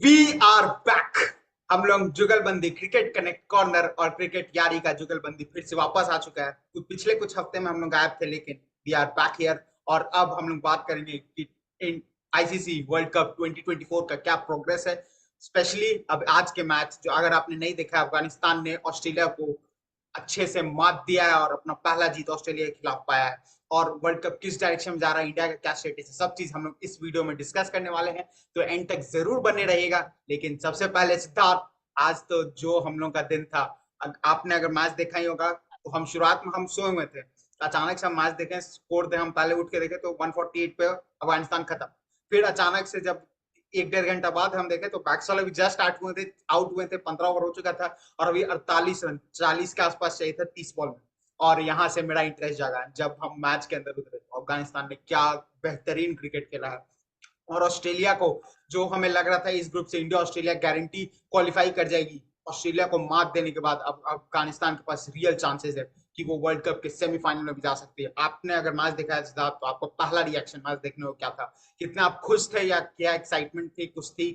We are back. हम लोग जुगलबंदी क्रिकेट कनेक्ट कॉर्नर और क्रिकेट यारी का जुगलबंदी फिर से वापस आ चुका है। पिछले कुछ हफ्ते में हम लोग गायब थे, लेकिन वी आर बैक हियर। और अब हम लोग बात करेंगे कि आईसीसी वर्ल्ड कप 2024 का क्या प्रोग्रेस है। स्पेशली अब आज के मैच जो अगर आपने नहीं देखा, अफगानिस्तान ने ऑस्ट्रेलिया को अच्छे से मात दिया है और अपना पहला जीत ऑस्ट्रेलिया के खिलाफ पाया है। और वर्ल्ड कप किस डायरेक्शन में जा रहा है, इंडिया का क्या स्टेटस है, सब चीज हम लोग इस वीडियो में डिस्कस करने वाले हैं। तो एंड तक जरूर बने रहिएगा। लेकिन सबसे पहले सिद्धार्थ, आज तो जो हम लोग का दिन था, आपने अगर मैच देखा ही होगा तो हम शुरुआत में हम सोए हुए थे, अचानक से हम मैच देखे, स्कोर दे हम पहले उठ के देखे तो 148 पे अफगानिस्तान खत्म। फिर अचानक से जब एक डेढ़ घंटा बाद हम देखे तो बैक्स वाले भी जस्ट आउट हुए थे, 15 ओवर हो चुका था। और अभी 48 रन 40 के आसपास चाहिए था 30 बॉल में। और यहाँ से मेरा इंटरेस्ट जागा जब हम मैच के अंदर उतरे तो अफगानिस्तान ने क्या बेहतरीन क्रिकेट खेला है। और ऑस्ट्रेलिया को, जो हमें लग रहा था इस ग्रुप से इंडिया ऑस्ट्रेलिया गारंटी क्वालिफाई कर जाएगी, ऑस्ट्रेलिया को मात देने के बाद अब अफगानिस्तान के पास रियल चांसेस है कि वो वर्ल्ड कप के सेमीफाइनल में भी जा सकती है। आपने अगर मैच देखा है सिद्धार्थ, तो आपको पहला रिएक्शन मैच देखने को क्या था? कितना आप खुश थे या क्या एक्साइटमेंट थी, कुछ थी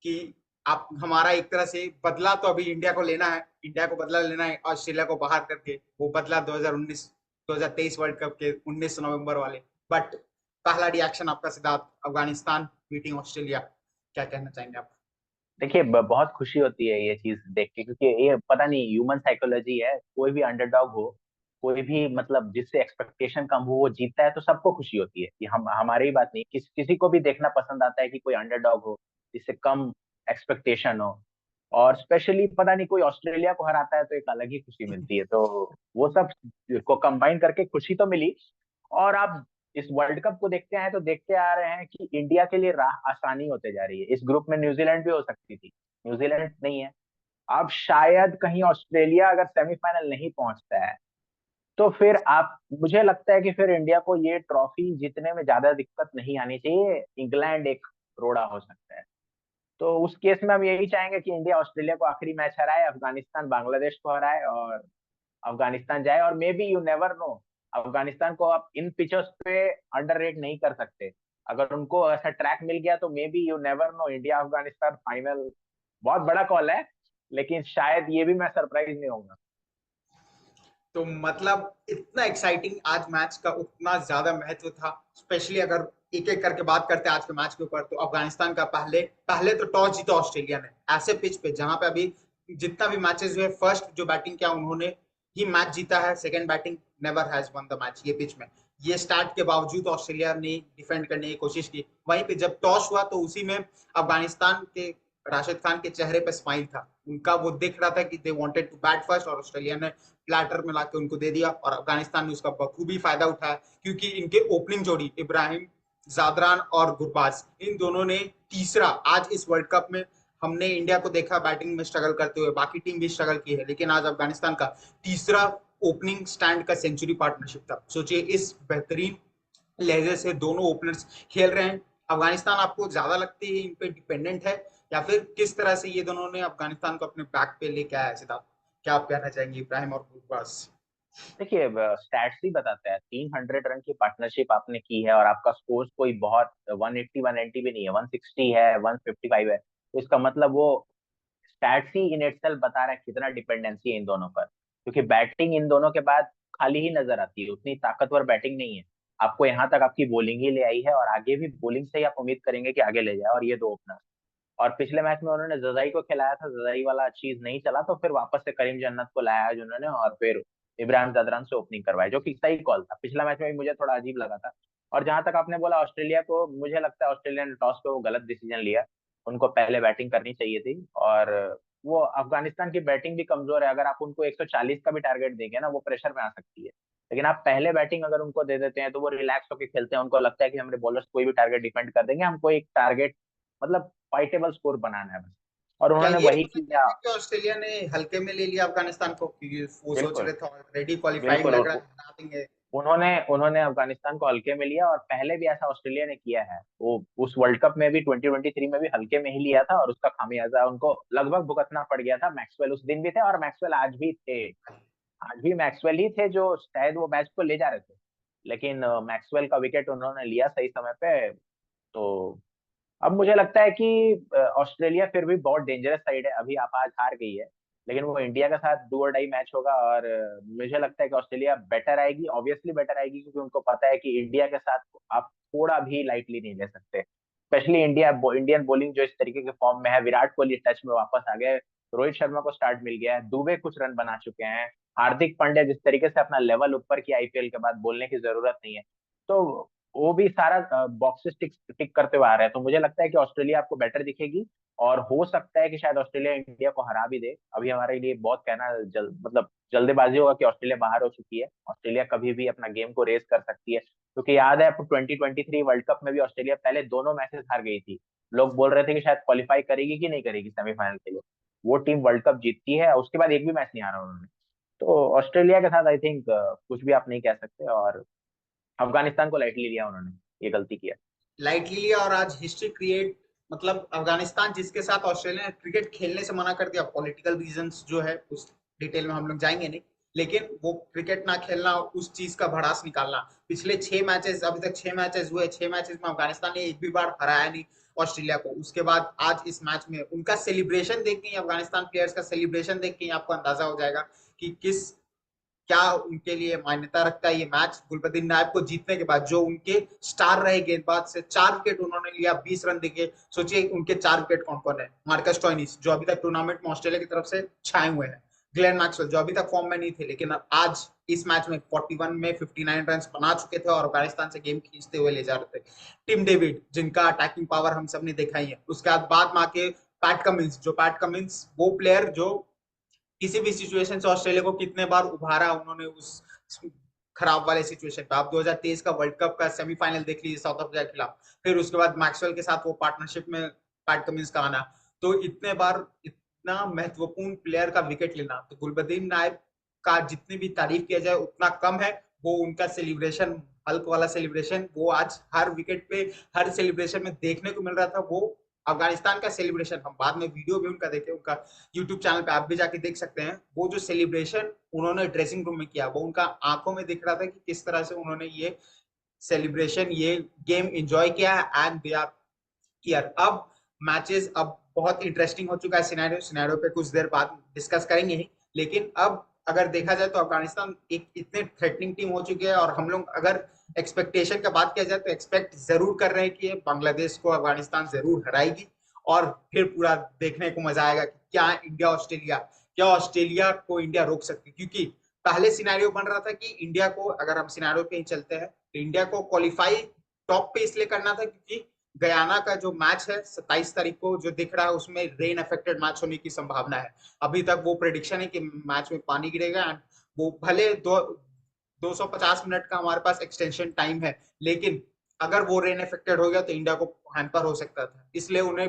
कि आप हमारा एक तरह से बदला तो अभी इंडिया को लेना है, इंडिया को बदला लेना है ऑस्ट्रेलिया को बाहर करके, वो बदला 2019 2023 वर्ल्ड कप के 19 नवंबर वाले। बट पहला रिएक्शन आपका सिद्धार्थ, अफगानिस्तान बीटिंग ऑस्ट्रेलिया, क्या कहना चाहेंगे आप? देखिए बहुत खुशी होती है ये चीज देख के, क्योंकि ये पता नहीं ह्यूमन साइकोलॉजी है। कोई भी अंडरडॉग हो, कोई भी मतलब जिससे एक्सपेक्टेशन कम हो, वो जीतता है तो सबको खुशी होती है। कि हम हमारी ही बात नहीं, किसी को भी देखना पसंद आता है कि कोई अंडरडॉग हो, जिससे कम एक्सपेक्टेशन हो। और स्पेशली पता नहीं कोई ऑस्ट्रेलिया को हराता है तो एक अलग ही खुशी मिलती है। तो वो सब को कंबाइन करके खुशी तो मिली। और आप इस वर्ल्ड कप को देखते हैं तो देखते आ रहे हैं कि इंडिया के लिए राह आसानी होते जा रही है। इस ग्रुप में न्यूजीलैंड भी हो सकती थी, न्यूजीलैंड नहीं है। अब शायद कहीं ऑस्ट्रेलिया अगर सेमीफाइनल नहीं पहुंचता है तो फिर आप, मुझे लगता है कि फिर इंडिया को ये ट्रॉफी जीतने में ज्यादा दिक्कत नहीं आनी चाहिए। इंग्लैंड एक रोड़ा हो सकता है। तो उस केस में हम यही चाहेंगे कि इंडिया ऑस्ट्रेलिया को आखिरी मैच हराए, अफगानिस्तान बांग्लादेश को हराए और अफगानिस्तान जाए। और may be you never know, Afghanistan को आप इन पिचेस पे अंडर रेट नहीं कर सकते। अगर उनको ऐसा ट्रैक मिल गया तो may be you never know, India Afghanistan final. बहुत बड़ा कॉल है, लेकिन शायद ये भी मैं सरप्राइज नहीं होऊंगा। तो मतलब इतना एक्साइटिंग आज मैच का उतना ज्यादा महत्व था। स्पेशली अगर एक एक करके बात करते हैं आज के मैच के ऊपर, तो अफगानिस्तान का पहले पहले तो टॉस जीता ऑस्ट्रेलिया ने, ऐसे पिच पे जहां पे अभी जितना भी मैचेस हुए, फर्स्ट जो बैटिंग किया उन्होंने ही मैच जीता है, second batting never has one the match ये पिच में। ये स्टार्ट के बावजूद ऑस्ट्रेलिया ने डिफेंड करने की कोशिश की। वहीं पे जब टॉस हुआ तो उसी में अफगानिस्तान के राशिद खान के चेहरे पे स्माइल था, उनका वो दिख रहा था कि they wanted to bat first, और ऑस्ट्रेलिया ने प्लेटर में लाके उनको दे दिया और अफगानिस्तान ने उसका बखूबी फायदा उठाया। क्योंकि इनके ओपनिंग जोड़ी इब्राहिम जादरान और गुरबाज, इन दोनों ने तीसरा, आज इस वर्ल्ड कप में हमने इंडिया को देखा बैटिंग में स्ट्रगल करते हुए, बाकी टीम भी स्ट्रगल की है, लेकिन आज अफगानिस्तान का तीसरा ओपनिंग स्टैंड का सेंचुरी पार्टनरशिप था। सोचिए इस बेहतरीन लहजे से दोनों ओपनर्स खेल रहे हैं। अफगानिस्तान आपको ज्यादा लगती है इन पे डिपेंडेंट है, या फिर किस तरह से ये दोनों ने अफगानिस्तान को अपने बैक पे लेके आया है सिद्धार्थ? क्या आप कहना चाहेंगे इब्राहिम और गुरबाज? देखिए स्टैट्स ही बताता है, 300 रन की पार्टनरशिप आपने की है और आपका स्कोर कोई बहुत 180 190 भी नहीं है, 160 है, 155 है। तो इसका मतलब वो स्टैट्स ही इन इटसेल्फ बता रहा है कितना डिपेंडेंसी है इन दोनों पर। क्योंकि बैटिंग इन दोनों के बाद खाली ही नजर आती है, उतनी ताकतवर बैटिंग नहीं है। आपको यहाँ तक आपकी बॉलिंग ही ले आई है और आगे भी बॉलिंग से ही आप उम्मीद करेंगे कि आगे ले जाए। और ये दो ओपनर, और पिछले मैच में उन्होंने जजाई को खिलाया था, जजाई वाला चीज नहीं चला तो फिर वापस से करीम जन्नत को लाया जिन्होंने, और फिर इब्राहिम जदरान से ओपनिंग करवाई, जो कि सही कॉल था। पिछला मैच में भी मुझे थोड़ा अजीब लगा था। और जहां तक आपने बोला ऑस्ट्रेलिया को, मुझे लगता है ऑस्ट्रेलिया ने टॉस पे वो गलत डिसीजन लिया। उनको पहले बैटिंग करनी चाहिए थी। और वो अफगानिस्तान की बैटिंग भी कमजोर है, अगर आप उनको 140 का भी टारगेट देंगे ना, वो प्रेशर में आ सकती है। लेकिन आप पहले बैटिंग अगर उनको दे देते हैं तो वो रिलैक्स होकर खेलते हैं, उनको लगता है कि हमारे बॉलर्स कोई भी टारगेट डिफेंड कर देंगे, हमको एक टारगेट मतलब फाइटेबल स्कोर बनाना है बस। और क्या उन्होंने ये वही हो सकता किया। है कि ऑस्ट्रेलिया ने हल्के में ले लिया अफगानिस्तान को, क्योंकि वो सोच बिल्कुल रहे थे ऑलरेडी क्वालिफाइड, बिल्कुल। लग रहा है हरा देंगे? उन्होंने उन्होंने अफगानिस्तान को हल्के में लिया, और पहले भी ऐसा ऑस्ट्रेलिया ने किया है। वो उस वर्ल्ड कप में भी 2023 में भी हल्के में ही लिया था, और उसका खामियाजा उनको लगभग भुगतना पड़ गया था। मैक्सवेल उस दिन भी थे और मैक्सवेल आज भी थे। आज भी मैक्सवेल ही थे जो शायद वो मैच को ले जा रहे थे। लेकिन मैक्सवेल का विकेट उन्होंने लिया सही समय पे। तो अब मुझे लगता है कि ऑस्ट्रेलिया फिर भी बहुत डेंजरस साइड है। अभी आप आज हार गई है, लेकिन वो इंडिया के साथ डू और डाई मैच होगा, और मुझे लगता है कि ऑस्ट्रेलिया बेटर आएगी, ऑब्वियसली बेटर आएगी, क्योंकि उनको पता है कि इंडिया के साथ आप थोड़ा भी लाइटली नहीं ले सकते। स्पेशली इंडियन बॉलिंग जो इस तरीके के फॉर्म में है, विराट कोहली टच में वापस आ गए, रोहित शर्मा को स्टार्ट मिल गया है, दुबे कुछ रन बना चुके हैं, हार्दिक पांड्या जिस तरीके से अपना लेवल ऊपर किया आईपीएल के बाद, बोलने की जरूरत नहीं है। तो वो भी सारा बॉक्सेस टिक टिक करते हुए आ रहे हैं। तो मुझे लगता है कि ऑस्ट्रेलिया आपको बेटर दिखेगी, और हो सकता है कि शायद ऑस्ट्रेलिया इंडिया को हरा भी दे। अभी हमारे लिए बहुत कहना मतलब जल्दबाजी होगा कि ऑस्ट्रेलिया बाहर हो चुकी है। ऑस्ट्रेलिया कभी भी अपना गेम को रेस कर सकती है, क्योंकि याद है आपको 2023 वर्ल्ड कप में भी ऑस्ट्रेलिया पहले दोनों मैचेस हार गई थी। लोग बोल रहे थे कि शायद क्वालिफाई करेगी कि नहीं करेगी सेमीफाइनल के लिए। वो टीम वर्ल्ड कप जीतती है, उसके बाद एक भी मैच नहीं हारा उन्होंने। तो ऑस्ट्रेलिया के साथ आई थिंक कुछ भी आप नहीं कह सकते, और अफगानिस्तान को लाइटली लिया उन्होंने, ये गलती किया। लाइटली लिया और आज हिस्ट्री क्रिएट, मतलब अफगानिस्तान जिसके साथ ऑस्ट्रेलिया ने क्रिकेट खेलने से मना कर दिया, पॉलिटिकल रीजंस जो है उस डिटेल में हम लोग जाएंगे नहीं, लेकिन वो क्रिकेट ना खेलना और उस चीज का भड़ास निकालना। पिछले 6 मैचेस, अभी तक 6 मैचेस हुए, 6 मैचेस में अफगानिस्तान ने एक भी बार हराया नहीं ऑस्ट्रेलिया को। उसके बाद आज इस मैच में उनका सेलिब्रेशन देख के ही, अफगानिस्तान प्लेयर्स का सेलिब्रेशन देख के ही आपको अंदाजा हो जाएगा कि किस, क्या उनके लिए मान्यता रखता है ये मैच। गुलबदीन नायब को जीतने के बाद जो उनके स्टार रहे गेंदबाज से 4 विकेट उन्होंने लिया, 20 रन देके। सोचिए उनके 4 विकेट कौन कौन है। मार्कस स्टोइनिस जो अभी तक टूर्नामेंट में ऑस्ट्रेलिया की तरफ से छाए हुए हैं, ग्लेन मैक्सवेल जो अभी तक फॉर्म में नहीं थे, लेकिन आज इस मैच में 41 में 59 रन बना चुके थे और अफगानिस्तान से गेम खींचते हुए ले जा रहे थे। टिम डेविड जिनका अटैकिंग पावर हम सब ने देखा ही है। उसके बाद में आके पैट कमिंस वो प्लेयर जो किसी भी सिचुएशन से ऑस्ट्रेलिया को कितने बार उभारा उन्होंने उस खराब वाले सिचुएशन पे। आप 2023 का वर्ल्ड कप का सेमीफाइनल देख लीजिए साउथ अफ्रीका के खिलाफ, फिर उसके बाद मैक्सवेल के साथ वो पार्टनरशिप में पैट कमिंस का आना। तो इतने बार इतना महत्वपूर्ण प्लेयर का विकेट लेना, तो गुलबदीन नायब का जितनी भी तारीफ किया जाए उतना कम है। वो उनका सेलिब्रेशन, हल्क वाला सेलिब्रेशन, वो आज हर विकेट पे, हर सेलिब्रेशन में देखने को मिल रहा था। वो अफगानिस्तान का सेलिब्रेशन हम बाद में वीडियो भी उनका देखे, उनका यूट्यूब चैनल पे आप भी जाके देख सकते हैं। वो जो सेलिब्रेशन उन्होंने ड्रेसिंग रूम में किया, वो उनका आंखों में दिख रहा था कि किस तरह से उन्होंने ये सेलिब्रेशन, ये गेम एंजॉय किया है। And they are here. अब मैचेस अब बहुत इंटरेस्टिंग हो चुका है। सिनेरियो सिनेरियो पे कुछ देर बाद डिस्कस करेंगे ही, लेकिन अब अगर देखा जाए तो अफगानिस्तान एक इतने थ्रेटनिंग टीम हो चुकी है, और हम लोग अगर एक्सपेक्टेशन का बात किया जाए तो एक्सपेक्ट जरूर कर रहे हैं कि बांग्लादेश को अफगानिस्तान जरूर हराएगी। और फिर पूरा देखने को मजा आएगा कि क्या ऑस्ट्रेलिया को इंडिया रोक सकती है। क्योंकि पहले सिनेरियो बन रहा था कि इंडिया को, अगर हम सिनेरियो पे ही चलते हैं, तो इंडिया को क्वालिफाई टॉप पे इसलिए करना था क्योंकि गयाना का जो मैच है 27 तारीख को जो दिख रहा है, उसमें रेन अफेक्टेड मैच होने की संभावना है। अभी तक वो प्रेडिक्शन है कि मैच में पानी गिरेगा। एंड वो भले 250 मिनट का हमारे पास एक्सटेंशन टाइम है, लेकिन अगर वो रेन अफेक्टेड हो गया तो इंडिया को हैम्पर हो सकता था। इसलिए उन्हें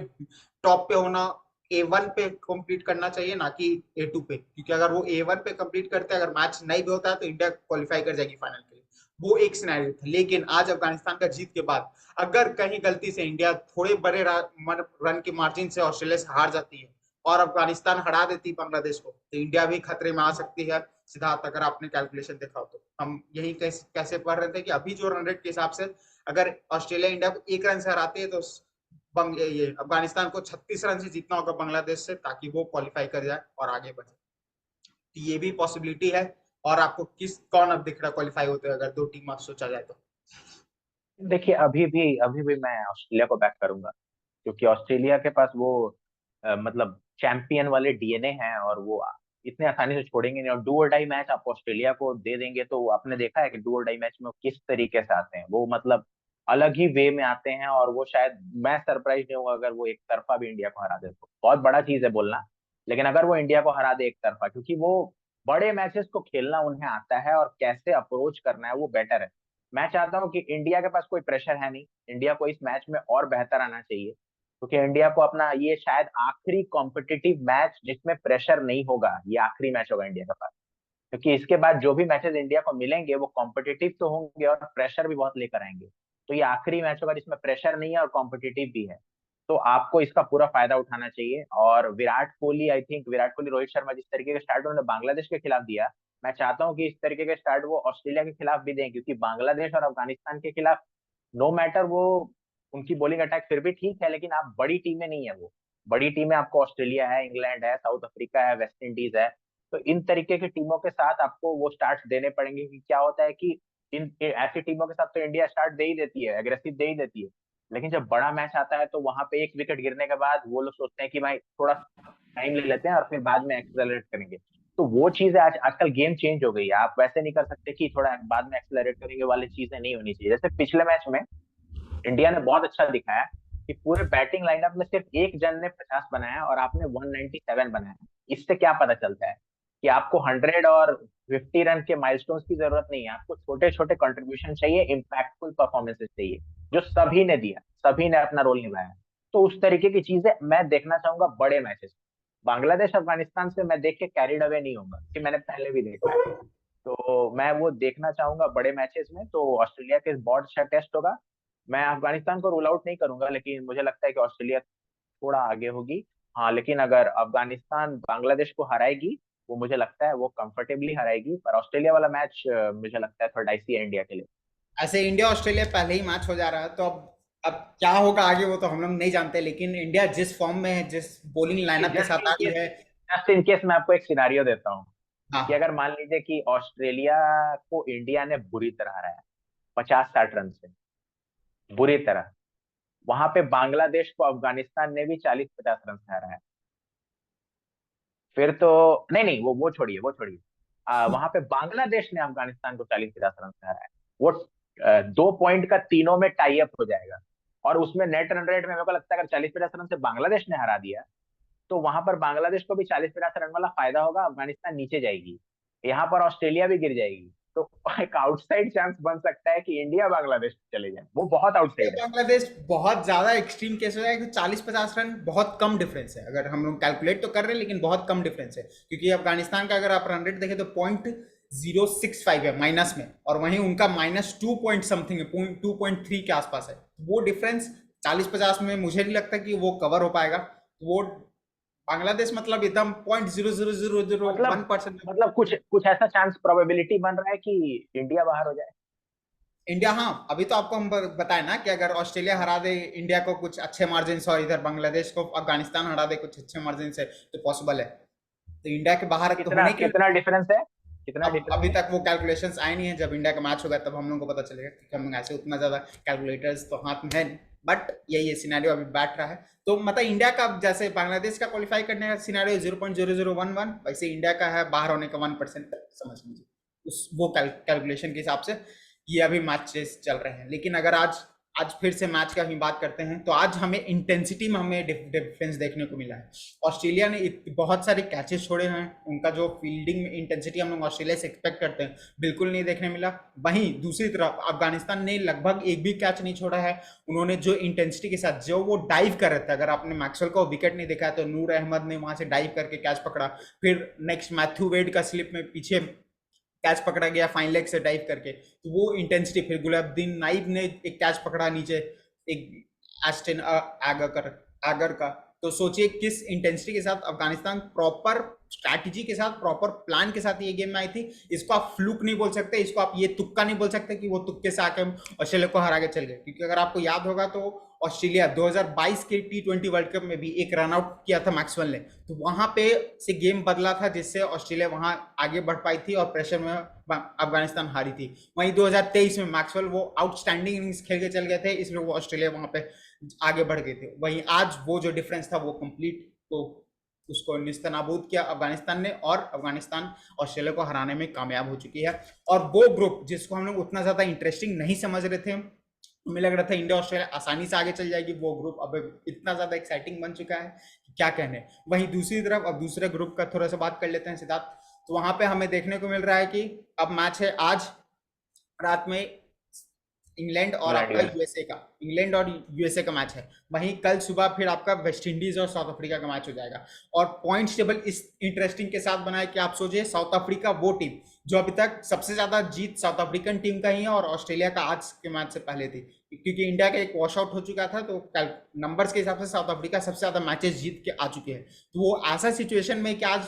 टॉप पे होना, A1 पे कंप्लीट करना चाहिए, ना कि A2 पे। क्योंकि अगर वो A1 पे कंप्लीट करते हैं, अगर मैच नहीं भी होता है, तो इंडिया क्वालिफाई कर जाएगी फाइनल के लिए। वो एक सिनेरियो था। लेकिन आज अफगानिस्तान का जीत के बाद अगर कहीं गलती से इंडिया थोड़े बड़े रन के मार्जिन से ऑस्ट्रेलिया से हार जाती है और अफगानिस्तान हरा देती बांग्लादेश को, तो इंडिया भी खतरे में आ सकती है। सिद्धार्थ, अगर आपने कैलकुलेशन देखा हो तो हम यही कैसे पढ़ रहे थे कि अभी जो रन रेट के हिसाब से अगर ऑस्ट्रेलिया इंडिया को 1 रन से हराती है, तो ये अफगानिस्तान को 36 रन से जीतना होगा बांग्लादेश से, ताकि वो क्वालिफाई कर जाए और आगे बढ़े। तो ये भी पॉसिबिलिटी है। और आपको कौन अब दिख रहा क्वालिफाई होते हैं अगर दो टीम सोचा जाए तो? देखिए, अभी भी मैं ऑस्ट्रेलिया को बैक करूंगा, क्योंकि ऑस्ट्रेलिया के पास वो मतलब चैंपियन वाले डीएनए हैं, और वो इतने आसानी से छोड़ेंगे नहीं। और डू और डाई मैच आप ऑस्ट्रेलिया को दे देंगे, तो आपने देखा है कि डू और डाई मैच में वो किस तरीके से आते हैं। वो मतलब अलग ही वे में आते हैं, और वो शायद मैं सरप्राइज नहीं हूँ अगर वो एक तरफा भी इंडिया को हरा दे। तो बहुत बड़ा चीज है बोलना, लेकिन अगर वो इंडिया को हरा दे एक तरफा, क्योंकि वो बड़े मैचेस को खेलना उन्हें आता है, और कैसे अप्रोच करना है वो बेटर है। मैं चाहता हूँ कि इंडिया के पास कोई प्रेशर है नहीं, इंडिया को इस मैच में और बेहतर आना चाहिए, क्योंकि इंडिया को अपना ये शायद आखिरी कॉम्पिटिटिव मैच जिसमें प्रेशर नहीं होगा, ये आखिरी मैच होगा इंडिया के पास। क्योंकि इसके बाद जो भी मैचेस इंडिया को मिलेंगे वो कॉम्पिटिटिव तो होंगे और प्रेशर भी बहुत लेकर आएंगे। तो ये आखिरी मैच होगा जिसमें प्रेशर नहीं है और कॉम्पिटिटिव भी है। तो आपको इसका पूरा फायदा उठाना चाहिए। और विराट कोहली, आई थिंक विराट कोहली, रोहित शर्मा जिस तरीके का स्टार्ट उन्होंने बांग्लादेश के खिलाफ दिया, मैं चाहता हूँ कि इस तरीके का स्टार्ट वो ऑस्ट्रेलिया के खिलाफ भी दें, क्योंकि बांग्लादेश और अफगानिस्तान के खिलाफ नो मैटर वो उनकी बॉलिंग अटैक फिर भी ठीक है, लेकिन आप बड़ी टीमें नहीं है वो। बड़ी टीमें आपको ऑस्ट्रेलिया है, इंग्लैंड है, साउथ अफ्रीका है, वेस्ट इंडीज है। तो इन तरीके की टीमों के साथ आपको वो स्टार्ट देने पड़ेंगे कि क्या होता है कि ऐसी टीमों के साथ तो इंडिया स्टार्ट दे ही देती है, एग्रेसिव दे ही देती है। लेकिन जब बड़ा मैच आता है तो वहां पे एक विकेट गिरने के बाद वो लोग सोचते हैं कि भाई थोड़ा टाइम ले लेते हैं और फिर बाद में एक्सेलरेट करेंगे। तो वो चीजें आजकल गेम चेंज हो गई है। आप वैसे नहीं कर सकते कि थोड़ा बाद में एक्सेलरेट करेंगे वाली चीजें नहीं होनी चाहिए। जैसे पिछले मैच में इंडिया ने बहुत अच्छा दिखाया कि पूरे बैटिंग लाइनअप में सिर्फ एक जन ने 50 बनाया और आपने 197 बनाया। इससे क्या पता चलता है कि आपको 100 और 50 रन के माइलस्टोन्स की जरूरत नहीं है, आपको छोटे छोटे कंट्रीब्यूशन चाहिए, इम्पैक्टफुल परफॉर्मेंसेस चाहिए, जो सभी ने दिया, सभी ने अपना रोल निभाया। तो उस तरीके की चीजें मैं देखना चाहूंगा बड़े मैचेस। बांग्लादेश अफगानिस्तान से मैं देख के कैरिड अवे नहीं होऊंगा, कि मैंने पहले भी देखा है। तो मैं वो देखना चाहूंगा बड़े मैचेस में। तो ऑस्ट्रेलिया के बहुत अच्छा टेस्ट होगा। मैं अफगानिस्तान को रूल आउट नहीं करूंगा, लेकिन मुझे लगता है कि ऑस्ट्रेलिया थोड़ा आगे होगी। हाँ, लेकिन अगर अफगानिस्तान बांग्लादेश को हराएगी, वो मुझे लगता है वो कंफर्टेबली हराएगी। पर ऑस्ट्रेलिया वाला मैच मुझे लगता है थोड़ा डाइसी है इंडिया के लिए। ऐसे इंडिया ऑस्ट्रेलिया पहले ही मैच हो जा रहा है, तो अब क्या होगा आगे वो तो हम लोग नहीं जानते, लेकिन इंडिया जिस फॉर्म में है, जिस बॉलिंग लाइनअप के साथ आ रही है। जस्ट इन केस मैं आपको एक सिनारियो देता हूँ कि हाँ, अगर मान लीजिए कि ऑस्ट्रेलिया को इंडिया ने बुरी तरह हराया 50-60 रन से, बुरी तरह, वहां पे बांग्लादेश को अफगानिस्तान ने भी 40-50 रन से हराया, फिर तो नहीं नहीं, वो छोड़िए, वो छोड़िए। वहां पे बांग्लादेश ने अफगानिस्तान को 40-50 रन से हराया। वो 2 पॉइंट का तीनों में टाई अप हो जाएगा। और उसमें नेट रन रेट में मेरे को लगता है अगर 40-50 रन से बांग्लादेश ने हरा दिया, तो वहां पर बांग्लादेश को भी 40-50 रन वाला फायदा होगा, अफगानिस्तान नीचे जाएगी, यहाँ पर ऑस्ट्रेलिया भी गिर जाएगी। तो एक आउटसाइड चांस बन सकता है कि इंडिया बांग्लादेश चले जाए, वो बहुत इंडिया आउटसाइड है। बांग्लादेश बहुत ज्यादा एक्सट्रीम केस हो जाएगा, 40-50 रन बहुत कम डिफरेंस है। अगर हम लोग कैलकुलेट तो कर रहे हैं, लेकिन बहुत कम डिफरेंस है, क्योंकि अफगानिस्तान का अगर आप रन रेट देखें तो 0.065 है माइनस में, और वहीं उनका -2 पॉइंट समथिंग है, 2.3 के आसपास है। वो डिफरेंस 40-50 में मुझे नहीं लगता कि वो कवर हो पाएगा। वो बांग्लादेश मतलब एकदम 0.00001%। मतलब कुछ कुछ ऐसा चांस प्रोबेबिलिटी बन रहा है कि इंडिया बाहर हो जाए। इंडिया, हाँ, अभी तो आपको हम बताए ना कि अगर ऑस्ट्रेलिया हरा दे इंडिया को कुछ अच्छे मार्जिन से, और इधर बांग्लादेश को अफगानिस्तान हरा दे कुछ अच्छे मार्जिन से, तो पॉसिबल है। तो इंडिया के बाहर तो कितना होने के, कितना डिफरेंस है, कितना अब डिफरेंस अभी है? तक वो कैलकुलेशंस आए नहीं है। जब इंडिया का मैच होगा तब हम लोग को पता चलेगा, क्योंकि हम लोग ऐसे उतना ज्यादा कैलकुलेटर्स तो हाथ में है नहीं। बट यही सिनेरियो अभी बैठ रहा है। तो मतलब इंडिया का, जैसे बांग्लादेश का क्वालिफाई करने का सिनेरियो 0.0011, वैसे इंडिया का है बाहर होने का 1%, समझ लीजिए। उस वो कैलकुलेशन के हिसाब से ये अभी मैचेस चल रहे हैं। लेकिन अगर आज आज फिर से मैच का ही बात करते हैं, तो आज हमें इंटेंसिटी में हमें डिफरेंस देखने को मिला है। ऑस्ट्रेलिया ने बहुत सारे कैचेस छोड़े हैं, उनका जो फील्डिंग में इंटेंसिटी हम लोग ऑस्ट्रेलिया से एक्सपेक्ट करते हैं, बिल्कुल नहीं देखने मिला। वहीं दूसरी तरफ अफगानिस्तान ने लगभग एक भी कैच नहीं छोड़ा है। उन्होंने जो इंटेंसिटी के साथ जो वो डाइव कर रहे थे, अगर आपने मैक्सवेल का विकेट नहीं देखा है तो नूर अहमद ने वहां से डाइव करके कैच पकड़ा। फिर नेक्स्ट मैथ्यू वेड का स्लिप में पीछे कैच पकड़ा गया फाइन लेग से डाइव करके, तो वो इंटेंसिटी। फिर गुलाबुद्दीन नाइब ने एक कैच पकड़ा नीचे, एक एस्टन आगर का। तो सोचिए किस इंटेंसिटी के साथ अफगानिस्तान प्रॉपर स्ट्रैटेजी के साथ, प्रॉपर प्लान के साथ ये गेम में आई थी। इसको आप फ्लूक नहीं बोल सकते, इसको आप ये तुक्का नहीं बोल सकते कि वो तुक्के से आके ऑस्ट्रेलिया को हरा के चल गए। क्योंकि अगर आपको याद होगा तो ऑस्ट्रेलिया 2022 के T20 वर्ल्ड कप में भी एक रन आउट किया था मैक्सवेल ने, तो वहां पे से गेम बदला था, जिससे ऑस्ट्रेलिया वहां आगे बढ़ पाई थी और प्रेशर में अफगानिस्तान हारी थी। वहीं 2023 में मैक्सवेल वो आउटस्टैंडिंग इनिंग्स खेल के चल गए थे, इसलिए वो ऑस्ट्रेलिया वहां पे आगे बढ़ गए थे। वहीं आज वो जो डिफरेंस था वो कंप्लीट, तो उसको निस्तनाबूद किया अफगानिस्तान ने, और अफगानिस्तान ऑस्ट्रेलिया को हराने में कामयाब हो चुकी है। और वो ग्रुप जिसको हम लोग उतना ज्यादा इंटरेस्टिंग नहीं समझ रहे थे, हमें लग रहा था इंडिया ऑस्ट्रेलिया आसानी से आगे चल जाएगी, वो ग्रुप अब इतना ज्यादा एक्साइटिंग बन चुका है कि क्या कहने। वहीं दूसरी तरफ अब दूसरे ग्रुप का थोड़ा सा बात कर लेते हैं सिद्धार्थ। तो वहां पे हमें देखने को मिल रहा है कि अब मैच है आज रात में इंग्लैंड और इंग्लैंड आपका यूएस। यूएसए का, इंग्लैंड और यूएसए का मैच है। वहीं कल सुबह फिर आपका वेस्ट इंडीज और साउथ अफ्रीका का मैच हो जाएगा। और पॉइंट्स टेबल इस इंटरेस्टिंग के साथ बना है कि आप सोचिए, साउथ अफ्रीका वो टीम जो अभी तक सबसे ज्यादा जीत साउथ अफ्रीकन टीम का ही है, और ऑस्ट्रेलिया का आज के मैच से पहले थी, क्योंकि इंडिया का एक वॉश आउट हो चुका था। तो नंबर्स के हिसाब से साउथ अफ्रीका सबसे ज्यादा मैचेस जीत के आ चुके हैं। तो वो ऐसा सिचुएशन में कि आज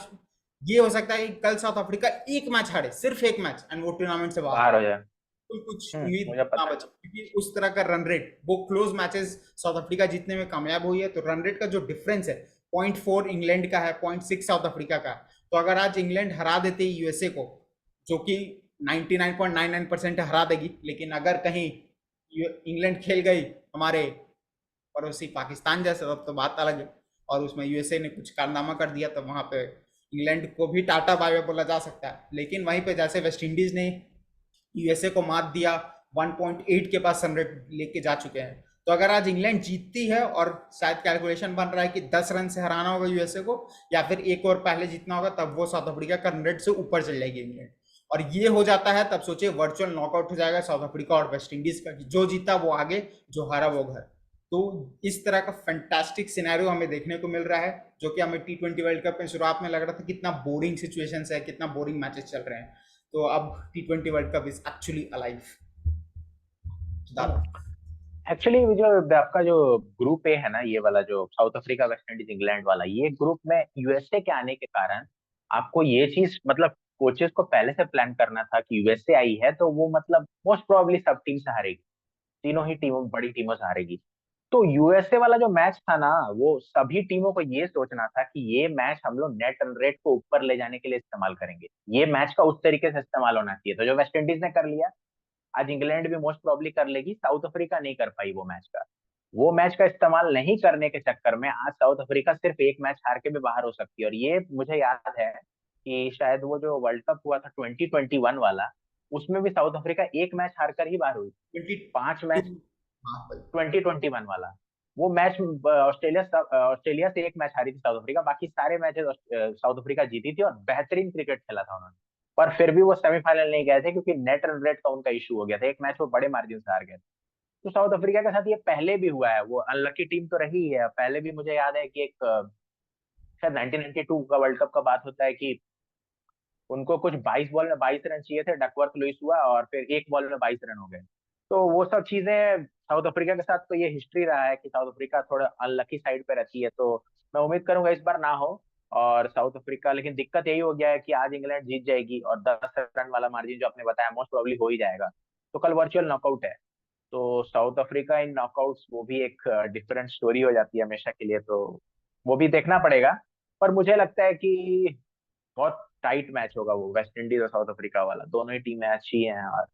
ये हो सकता है कि कल साउथ अफ्रीका एक मैच हारे, सिर्फ एक मैच, एंड वो टूर्नामेंट से बाहर बाहर हो। हो जाए। कुछ उम्मीद मुझे ना पता है। बची, क्योंकि उस तरह का रन रेट, वो क्लोज मैचेस साउथ अफ्रीका जीतने में कामयाब हुई है। तो रन रेट का जो डिफरेंस है 0.4 इंग्लैंड का है, 0.6 साउथ अफ्रीका का है। तो अगर आज इंग्लैंड हरा देते यूएसए को, जो कि 99.99% हरा देगी, लेकिन अगर कहीं इंग्लैंड खेल गई हमारे पड़ोसी पाकिस्तान जैसे, तब तो बात अलग है। और उसमें यूएसए ने कुछ कारनामा कर दिया, तो वहां पे इंग्लैंड को भी टाटा बाय बाय बोला जा सकता है। लेकिन वहीं पे जैसे वेस्ट इंडीज ने यूएसए को मात दिया, 1.8 के पास रन रेट लेके जा चुके हैं। तो अगर आज इंग्लैंड जीतती है, और शायद कैलकुलेशन बन रहा है कि 10 रन से हराना होगा यूएसए को, या फिर एक और पहले जीतना होगा, तब वो साउथ अफ्रीका का रन रेट से ऊपर चल जाएगी इंग्लैंड। और ये हो जाता है, तब सोचिए वर्चुअल नॉकआउट हो जाएगा साउथ अफ्रीका और वेस्ट इंडीज का, कि जो जीता वो आगे, जो हारा वो घर। तो इस तरह का फैंटास्टिक सिनेरियो हमें देखने को मिल रहा है, जो कि हमें T20 वर्ल्ड कप में शुरुआत में लग रहा था कितना बोरिंग सिचुएशन है, कितना बोरिंग मैचेस चल रहे हैं। तो अब T20 world cup is actually alive. Actually जो आपका जो ग्रुप ए है ना, ये वाला जो south Africa West Indies England वाला, ये ग्रुप में यूएसए के आने के कारण आपको ये चीज मतलब कोचेस को पहले से प्लान करना था कि यूएसए आई है तो वो मतलब मोस्ट प्रोबेबली सब टीम से हारेगी, तीनों ही टीमों बड़ी टीमों से हारेगी। तो यूएसए वाला जो मैच था ना, वो सभी टीमों को ये सोचना था कि ये मैच हम लोग नेट रन रेट को ऊपर ले जाने के लिए इस्तेमाल करेंगे, ये मैच का उस तरीके से इस्तेमाल होना चाहिए। तो जो वेस्ट इंडीज ने कर लिया, आज इंग्लैंड भी मोस्ट प्रोबेबली कर लेगी, साउथ अफ्रीका नहीं कर पाई वो मैच का इस्तेमाल नहीं करने के चक्कर में आज साउथ अफ्रीका सिर्फ एक मैच हार के भी बाहर हो सकती है। और ये मुझे याद है कि शायद वो जो वर्ल्ड कप हुआ था 2021 वाला, उसमें भी साउथ अफ्रीका एक मैच हार कर ही बाहर हुई। 5 मैच, 22। हाँ भाई। 2021 वाला वो मैच ऑस्ट्रेलिया से एक मैच हारी थी साउथ अफ्रीका, बाकी सारे मैचेस साउथ अफ्रीका जीती थी और बेहतरीन क्रिकेट खेला था उन्होंने। पर फिर भी वो सेमीफाइनल नहीं गए थे क्योंकि नेट रन रेट का उनका इशू हो गया था, एक मैच वो बड़े मार्जिन से हार गए थे। तो साउथ अफ्रीका के साथ ये पहले भी हुआ है, वो अनलकी टीम तो रही है। पहले भी मुझे याद है कि एक शायद 1992 का वर्ल्ड कप का बात होता है कि उनको कुछ 22 बॉल में 22 रन चाहिए थे, डकवर्थ लुइस हुआ और फिर एक बॉल में 22 रन हो गए। तो वो सब चीजें साउथ अफ्रीका के साथ तो ये हिस्ट्री रहा है कि साउथ अफ्रीका थोड़ा अनलकी साइड पे रहती है। तो मैं उम्मीद करूंगा इस बार ना हो और साउथ अफ्रीका, लेकिन दिक्कत यही हो गया है कि आज इंग्लैंड जीत जाएगी और 10 रन वाला मार्जिन जो आपने बताया मोस्ट प्रोबेबली हो ही जाएगा। तो कल वर्चुअल नॉकआउट है, तो साउथ अफ्रीका इन नॉकआउट्स वो भी एक डिफरेंट स्टोरी हो जाती है हमेशा के लिए, तो वो भी देखना पड़ेगा। पर मुझे लगता है कि बहुत टाइट मैच होगा वो, वेस्ट इंडीज और साउथ अफ्रीका वाला, दोनों ही टीमें अच्छी हैं और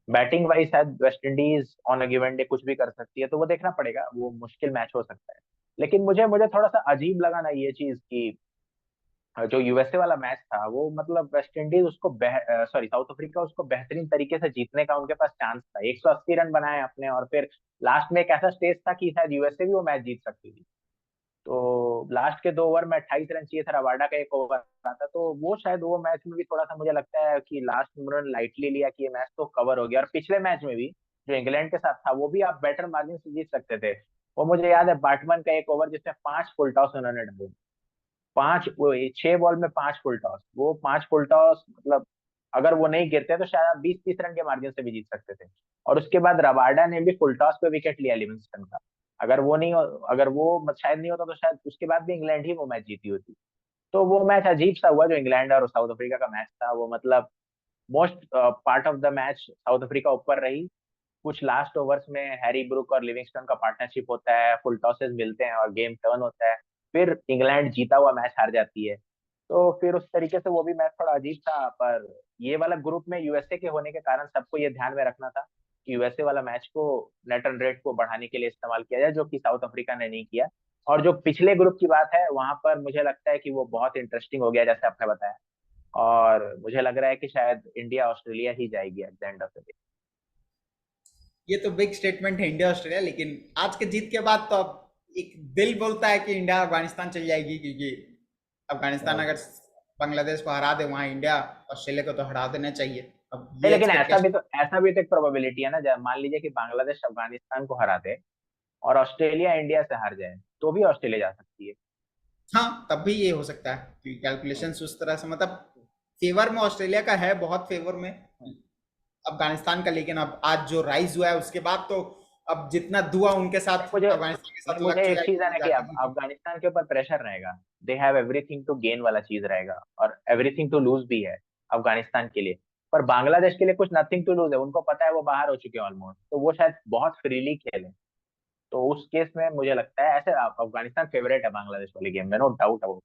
बैटिंग वाइज शायद West Indies on a given day कुछ भी कर सकती है, तो वो देखना पड़ेगा, वो मुश्किल मैच हो सकता है। लेकिन मुझे मुझे थोड़ा सा अजीब लगा ना ये चीज कि जो यूएसए वाला मैच था वो मतलब वेस्ट इंडीज उसको सॉरी साउथ अफ्रीका उसको बेहतरीन तरीके से जीतने का उनके पास चांस था, 180 रन बनाए अपने, और फिर लास्ट में एक ऐसा स्टेज था कि शायद यूएसए भी वो मैच जीत सकती थी। तो लास्ट के 2 ओवर में 28 रन चाहिए था, रबाडा का एक ओवर आता, तो वो शायद वो मैच में भी थोड़ा सा मुझे लगता है कि लास्ट में उन्होंने लाइटली लिया कि ये मैच तो कवर हो गया। और पिछले मैच में भी जो इंग्लैंड के साथ था वो भी आप बेटर मार्जिन से जीत सकते थे। वो मुझे याद है बाटमन का एक ओवर जिसमें 5 फुल टॉस उन्होंने डाले, 6 बॉल में 5 फुल टॉस, वो 5 फुल टॉस मतलब अगर वो नहीं गिरते तो शायद आप 20-30 रन के मार्जिन से भी जीत सकते थे। और उसके बाद रबाडा ने भी फुल टॉस पे विकेट लिया लिविंगस्टन का, अगर वो नहीं अगर वो शायद नहीं होता तो शायद उसके बाद भी इंग्लैंड ही वो मैच जीती होती। तो वो मैच अजीब सा हुआ जो इंग्लैंड और साउथ अफ्रीका का मैच था, वो मतलब most part of the match south Africa ऊपर रही। कुछ लास्ट ओवर्स में हैरी ब्रूक और लिविंगस्टन का पार्टनरशिप होता है, फुल टॉसेस मिलते हैं और गेम टर्न होता है, फिर इंग्लैंड जीता हुआ मैच हार जाती है। तो फिर उस तरीके से वो भी मैच थोड़ा अजीब था। पर ये वाला ग्रुप में यूएसए के होने के कारण सबको ये ध्यान में रखना था कि यूएसए वाला मैच को नेट रन रेट को बढ़ाने के लिए इस्तेमाल किया जाए, जो कि साउथ अफ्रीका ने नहीं किया। और जो पिछले ग्रुप की बात है वहां पर मुझे लगता है कि वो बहुत इंटरेस्टिंग हो गया जैसे आपने बताया, और मुझे लग रहा है कि शायद इंडिया ऑस्ट्रेलिया ही जाएगी at the end of the day. ये तो बिग स्टेटमेंट है इंडिया ऑस्ट्रेलिया, लेकिन आज के जीत के बाद तो अब एक दिल बोलता है कि इंडिया अफगानिस्तान चल जाएगी, क्योंकि अफगानिस्तान अगर बांग्लादेश को हरा दे, वहां इंडिया ऑस्ट्रेलिया को तो हरा देना चाहिए। अब नहीं, ये लेकिन एक्सपेक्टेशन। ऐसा भी तो एक प्रोबेबिलिटी है ना, मान लीजिए कि बांग्लादेश अफगानिस्तान को हरा दे और ऑस्ट्रेलिया इंडिया से हार जाए, तो भी ऑस्ट्रेलिया जा सकती है। हाँ, तब भी ये हो सकता है, क्योंकि कैलकुलेशन उस तरह से मतलब फेवर में ऑस्ट्रेलिया का है, बहुत फेवर में अफगानिस्तान का। लेकिन अब आज जो राइज हुआ है उसके बाद तो अब जितना दुआ उनके साथ मुझे अफगानिस्तान के नहीं, साथ मुझे लग चुका एक है चीज कि है वो ना कि जाके अब ही। अफगानिस्तान के ऊपर प्रेशर रहेगा, they have everything to gain वाला चीज रहेगा और एवरीथिंग टू लूज भी है अफगानिस्तान के लिए। पर बांग्लादेश के लिए कुछ नथिंग टू लूज है, उनको पता है वो बाहर हो चुके हैं ऑलमोस्ट, तो वो शायद बहुत फ्रीली खेले। तो उस केस में मुझे लगता है ऐसे अफगानिस्तान फेवरेट है बांग्लादेश वाले गेम में, नो डाउट अबाउट।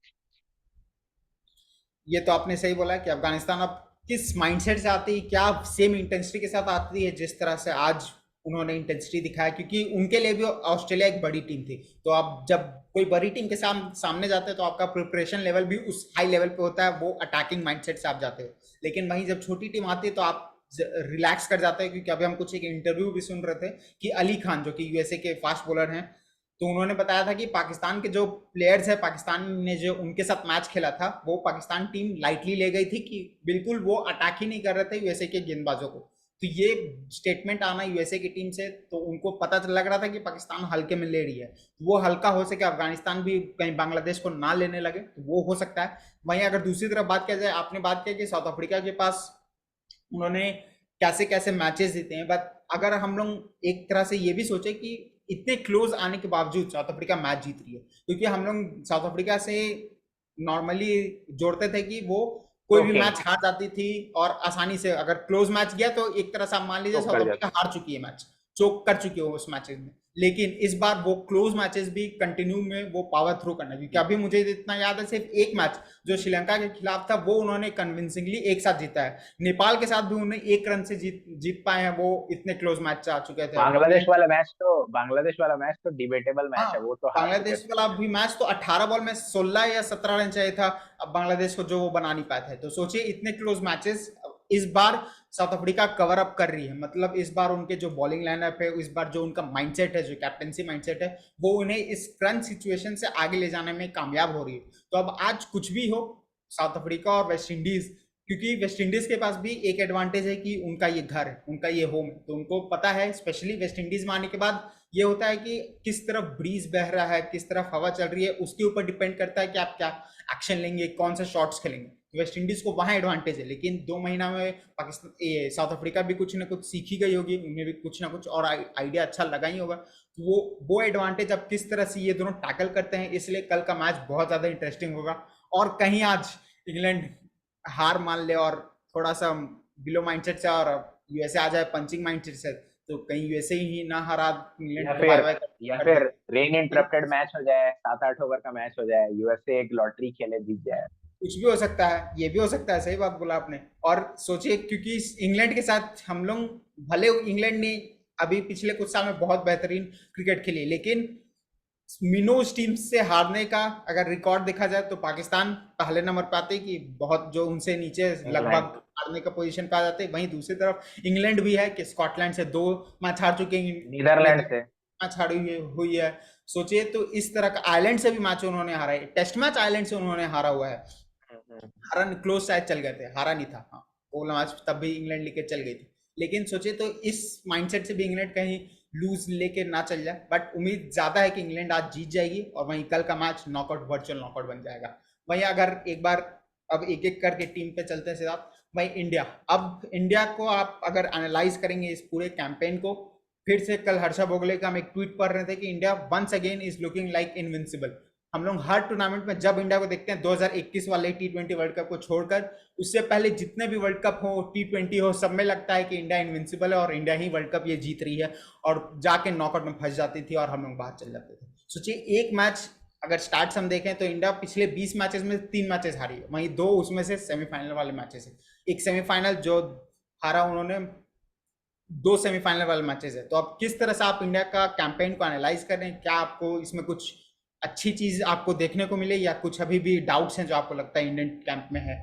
ये तो आपने सही बोला कि अफगानिस्तान अब किस माइंडसेट से आती है, क्या सेम इंटेंसिटी के साथ आती है जिस तरह से आज उन्होंने इंटेंसिटी दिखाया, क्योंकि उनके लिए भी ऑस्ट्रेलिया एक बड़ी टीम थी। तो आप जब कोई बड़ी टीम के सामने जाते हैं तो आपका प्रिपरेशन लेवल भी उस हाई लेवल पे होता है, वो अटैकिंग माइंडसेट से आप जाते हो। लेकिन वहीं जब छोटी टीम आती है तो आप रिलैक्स कर जाते हैं, क्योंकि अभी हम कुछ एक इंटरव्यू भी सुन रहे थे कि अली खान जो कि यूएसए के फास्ट बॉलर हैं, तो उन्होंने बताया था कि पाकिस्तान के जो प्लेयर्स है, पाकिस्तान ने जो उनके साथ मैच खेला था, वो पाकिस्तान टीम लाइटली ले गई थी कि बिल्कुल वो अटैक ही नहीं कर रहे थे यूएसए के गेंदबाजों को। तो ये स्टेटमेंट आना यूएसए की टीम से, तो उनको पता लग रहा था कि पाकिस्तान हल्के में ले रही है, तो वो हल्का हो सके, अफगानिस्तान भी कहीं बांग्लादेश को ना लेने लगे, तो वो हो सकता है। वहीं अगर दूसरी तरफ बात किया जाए, आपने बात किया कि साउथ अफ्रीका के पास उन्होंने कैसे कैसे मैचेस जीते हैं, बट अगर हम लोग एक तरह से ये भी सोचे कि इतने क्लोज आने के बावजूद साउथ अफ्रीका मैच जीत रही है, क्योंकि हम लोग साउथ अफ्रीका से नॉर्मली जोड़ते थे कि वो कोई भी चोकिंग, मैच हार जाती थी, और आसानी से अगर क्लोज मैच गया तो एक तरह से आप मान लीजिए चोक साउथ कर अफ्रीका जाते। हार चुकी है मैच, चोक कर चुकी है उस मैचेस में। लेकिन इस बार वो क्लोज मैचेस भी कंटिन्यू में वो पावर थ्रू करना, क्योंकि अभी मुझे इतना याद है सिर्फ एक मैच जो श्रीलंका के खिलाफ था, वो उन्होंने कन्विंसिंगली एक साथ जीता है। नेपाल के साथ भी उन्हें एक रन से जीत पाए हैं, वो इतने क्लोज मैच आ चुके थे। अब इंग्लैंड, बांग्लादेश वाला मैच तो डिबेटेबल मैच हाँ, है, वो तो हार चुके बांग्लादेश थे। वाला भी मैच तो 18 बॉल में 16 या 17 रन चाहिए था, अब बांग्लादेश को जो वो बना नहीं पाए थे। तो सोचिए इतने क्लोज मैचेस इस बार साउथ अफ्रीका कवर अप कर रही है, मतलब इस बार उनके जो बॉलिंग लाइनअप है, इस बार जो उनका माइंडसेट है, जो कैप्टेंसी माइंडसेट है, वो उन्हें इस क्रंच सिचुएशन से आगे ले जाने में कामयाब हो रही है। तो अब आज कुछ भी हो, साउथ अफ्रीका और वेस्ट इंडीज, क्योंकि वेस्ट इंडीज के पास भी एक एडवांटेज है कि उनका ये घर है, उनका ये होम है, तो उनको पता है, स्पेशली वेस्ट इंडीज में आने के बाद ये होता है कि किस तरफ ब्रीज बह रहा है, किस तरफ हवा चल रही है, उसके ऊपर डिपेंड करता है कि आप क्या एक्शन लेंगे, कौन से शॉट्स खेलेंगे। तो वेस्ट इंडीज को वहां एडवांटेज है, लेकिन 2 महीना में पाकिस्तान, ये साउथ अफ्रीका भी कुछ ना कुछ सीखी गई होगी, उन्हें भी कुछ ना कुछ और आइडिया अच्छा लगा ही होगा। तो वो एडवांटेज अब किस तरह से ये दोनों टैकल करते हैं, इसलिए कल का मैच बहुत ज्यादा इंटरेस्टिंग होगा। और कहीं आज इंग्लैंड हार मान ले और थोड़ा सा बिलो माइंडसेट से और यूएसए आ जाए पंचिंग माइंडसेट से, तो कहीं यूएसए ही ना हरा या इंग्लैंड को बाय फिर बाय या कर दे। फिर रेन इंटरप्टेड मैच हो जाए, 7-8 ओवर का मैच हो जाए, यूएसए एक लॉटरी खेले जीत जाए। कुछ भी हो सकता है, ये भी हो सकता है, सही बात बोला आपने। और सोचिए, क्योंकि इंग्लैंड के साथ हम लोग, भले इंग्लैंड ने अभी पिछले कुछ साल में बहुत बेहतरीन क्रिकेट खेली, लेकिन मिनोज टीम से हारने का अगर रिकॉर्ड देखा जाए तो पाकिस्तान पहले नंबर पे आते कि बहुत जो उनसे नीचे इंग्लैंड, लगभग हारने का पोजीशन पे आ जाते। वहीं दूसरी तरफ इंग्लैंड भी है कि स्कॉटलैंड से 2 मैच हार चुके हैं, नीदरलैंड से। मैच हारी हुई है। सोचिए, तो इस तरह का आयरलैंड से भी मैच उन्होंने हारा है, टेस्ट मैच आयरलैंड से उन्होंने हारा हुआ है। हम्म। हारा क्लोज शायद चल गए थे, हारा नहीं था, हाँ, वो मैच तब भी इंग्लैंड लेके चल गई थी। लेकिन सोचिए, तो इस माइंडसेट से भी इंग्लैंड कहीं लूज लेके ना चल जाए, बट उम्मीद ज्यादा है कि इंग्लैंड आज जीत जाएगी, और वहीं कल का मैच नॉकआउट, वर्चुअल नॉकआउट बन जाएगा। वहीं अगर एक बार, अब एक एक करके टीम पे चलते हैं सिर्फ, वहीं इंडिया, अब इंडिया को आप अगर एनालाइज करेंगे इस पूरे कैंपेन को, फिर से कल हर्षा भोगले का हम एक ट्वीट पढ़ रहे थे कि India once again is looking like invincible. हम लोग हर टूर्नामेंट में जब इंडिया को देखते हैं, 2021 वाले T20 वर्ल्ड कप को छोड़कर, उससे पहले जितने भी वर्ल्ड कप हो, T20 हो, सब में लगता है कि इंडिया इनविंसिबल है और इंडिया ही वर्ल्ड कप ये जीत रही है, और जाके नॉकआउट में फंस जाती थी और हम लोग बाहर चल जाते थे। सोचिए, एक मैच अगर स्टार्ट हम देखें तो इंडिया पिछले 20 मैचेस में 3 मैचेस हारी है, वहीं 2 उसमें से सेमीफाइनल वाले मैचेस है। एक सेमीफाइनल जो हारा उन्होंने, 2 सेमीफाइनल वाले मैचेस है। तो अब किस तरह से आप इंडिया का कैंपेन को एनालाइज कर रहे हैं, क्या आपको इसमें कुछ अच्छी चीज आपको देखने को मिले, या कुछ अभी भी डाउट्स हैं जो आपको लगता है इंडियन कैंप में है?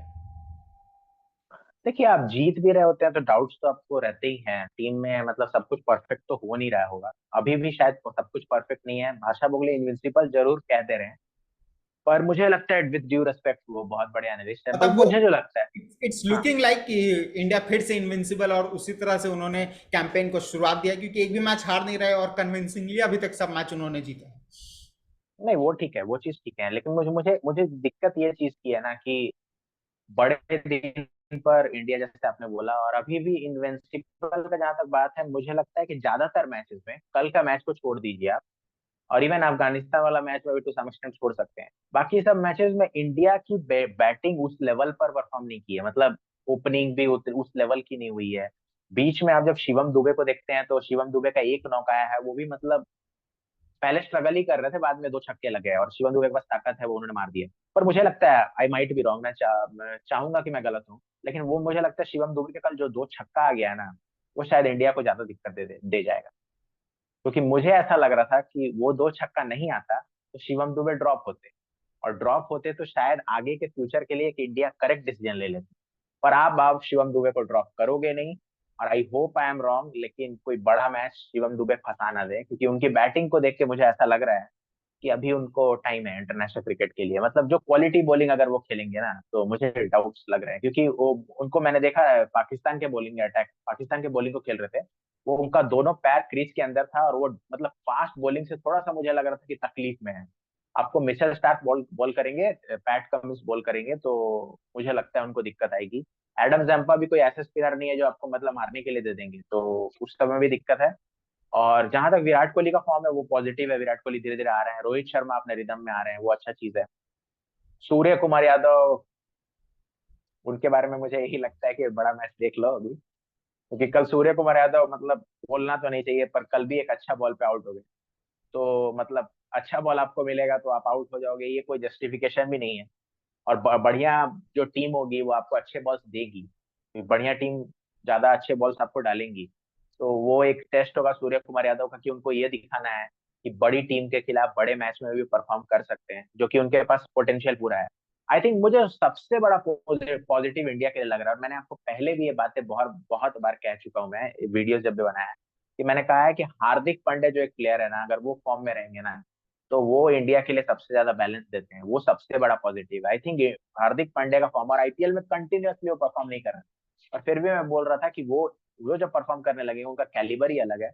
देखिए, आप जीत भी रहे होते हैं तो डाउट्स तो आपको रहते ही हैं टीम में, मतलब सब कुछ परफेक्ट तो हो नहीं रहा होगा, अभी भी शायद सब कुछ परफेक्ट नहीं है। भाषा बोले इनविंसिबल जरूर कह दे रहे हैं, पर मुझे लगता है विद ड्यू रिस्पेक्ट वो बहुत बड़े एनालिस्ट है, पर मतलब वो, मुझे जो लगता है। इट्स हाँ, लुकिंग लाइक कि इंडिया फिर से इनविंसिबल, और उसी तरह से उन्होंने कैंपेन को शुरुआत दिया, क्योंकि एक भी मैच हार नहीं रहे और कन्विंसिंगली अभी तक सब मैच उन्होंने जीता है। नहीं वो ठीक है, वो चीज ठीक है, लेकिन मुझे मुझे मुझे दिक्कत ये चीज की है ना कि बड़े दिन पर इंडिया, जैसे आपने बोला, और अभी भी इनविंसिबल का जहां तक बात है, मुझे लगता है कि ज्यादातर मैचेस में, कल का मैच को छोड़ दीजिए आप, और इवन अफगानिस्तान वाला मैच में भी टू सम एक्सटेंट छोड़ सकते हैं, बाकी सब मैचेस में इंडिया की बैटिंग उस लेवल पर परफॉर्म नहीं की है। मतलब ओपनिंग भी उस लेवल की नहीं हुई है। बीच में आप जब शिवम दुबे को देखते हैं तो शिवम दुबे का एक नॉक आया है, वो भी मतलब पहले स्ट्रगल ही कर रहे थे, बाद में 2 छक्के लगे और शिवम दुबे के पास ताकत है, वो उन्होंने मार दिया। पर मुझे लगता है, आई माइट बी रॉन्ग, मैं चाहूंगा कि मैं गलत हूँ, लेकिन वो मुझे लगता है शिवम दुबे के कल जो 2 छक्का आ गया है ना, वो शायद इंडिया को ज्यादा दिक्कत दे जाएगा। क्योंकि मुझे ऐसा लग रहा था कि वो 2 छक्का नहीं आता तो शिवम दुबे ड्रॉप होते, और ड्रॉप होते तो शायद आगे के फ्यूचर के लिए कि इंडिया करेक्ट डिसीजन ले लेती। पर आप शिवम दुबे को ड्रॉप करोगे नहीं, और I hope I am wrong, लेकिन कोई बड़ा मैच शिवम दुबे फंसा ना दे, क्योंकि उनकी बैटिंग को देख के मुझे ऐसा लग रहा है कि अभी उनको टाइम है इंटरनेशनल क्रिकेट के लिए। मतलब जो क्वालिटी बॉलिंग अगर वो खेलेंगे ना, तो मुझे डाउट्स लग रहे हैं, क्योंकि वो उनको मैंने देखा है पाकिस्तान के बॉलिंग अटैक, पाकिस्तान के बॉलिंग को खेल रहे थे, वो उनका दोनों पैर क्रीज के अंदर था, और वो मतलब फास्ट बॉलिंग से थोड़ा सा मुझे लग रहा था कि तकलीफ में है। आपको मिचेल स्टार्क बॉल बॉल करेंगे, पैट कमिंस बॉल करेंगे, तो मुझे लगता है उनको दिक्कत आएगी। एडम जैम्पा भी कोई ऐसा स्पिनर नहीं है जो आपको मतलब मारने के लिए दे देंगे, तो उस समय भी दिक्कत है। और जहां तक विराट कोहली का फॉर्म है वो पॉजिटिव है, विराट कोहली धीरे धीरे आ रहे हैं, रोहित शर्मा अपने रिदम में आ रहे हैं, वो अच्छा चीज है। सूर्य कुमार यादव, उनके बारे में मुझे यही लगता है कि बड़ा मैच देख लो अभी, क्योंकि कल सूर्य कुमार यादव मतलब बोलना तो नहीं चाहिए, पर कल भी एक अच्छा बॉल पे आउट हो गए। तो मतलब अच्छा बॉल आपको मिलेगा तो आप आउट हो जाओगे, ये कोई जस्टिफिकेशन भी नहीं है। और बढ़िया जो टीम होगी वो आपको अच्छे बॉल्स देगी, बढ़िया टीम ज्यादा अच्छे बॉल्स आपको डालेंगी। तो वो एक टेस्ट होगा सूर्य कुमार यादव का, कि उनको ये दिखाना है कि बड़ी टीम के खिलाफ बड़े मैच में भी परफॉर्म कर सकते हैं, जो कि उनके पास पोटेंशियल पूरा है। आई थिंक मुझे सबसे बड़ा पॉजिटिव इंडिया के लिए लग रहा है, और मैंने आपको पहले भी ये बातें बहुत बहुत बार कह चुका हूं, मैं वीडियोस जब भी बनाया है, कि मैंने कहा है कि हार्दिक पांड्या जो एक प्लेयर है ना, अगर वो फॉर्म में रहेंगे ना, तो वो इंडिया के लिए सबसे ज्यादा बैलेंस देते हैं, वो सबसे बड़ा पॉजिटिव है। आई थिंक हार्दिक पांड्या का फॉर्म, और आईपीएल में कंटिन्यूअसली वो परफॉर्म नहीं कर रहा, और फिर भी मैं बोल रहा था कि वो जब परफॉर्म करने लगे, उनका कैलिबर ही अलग है,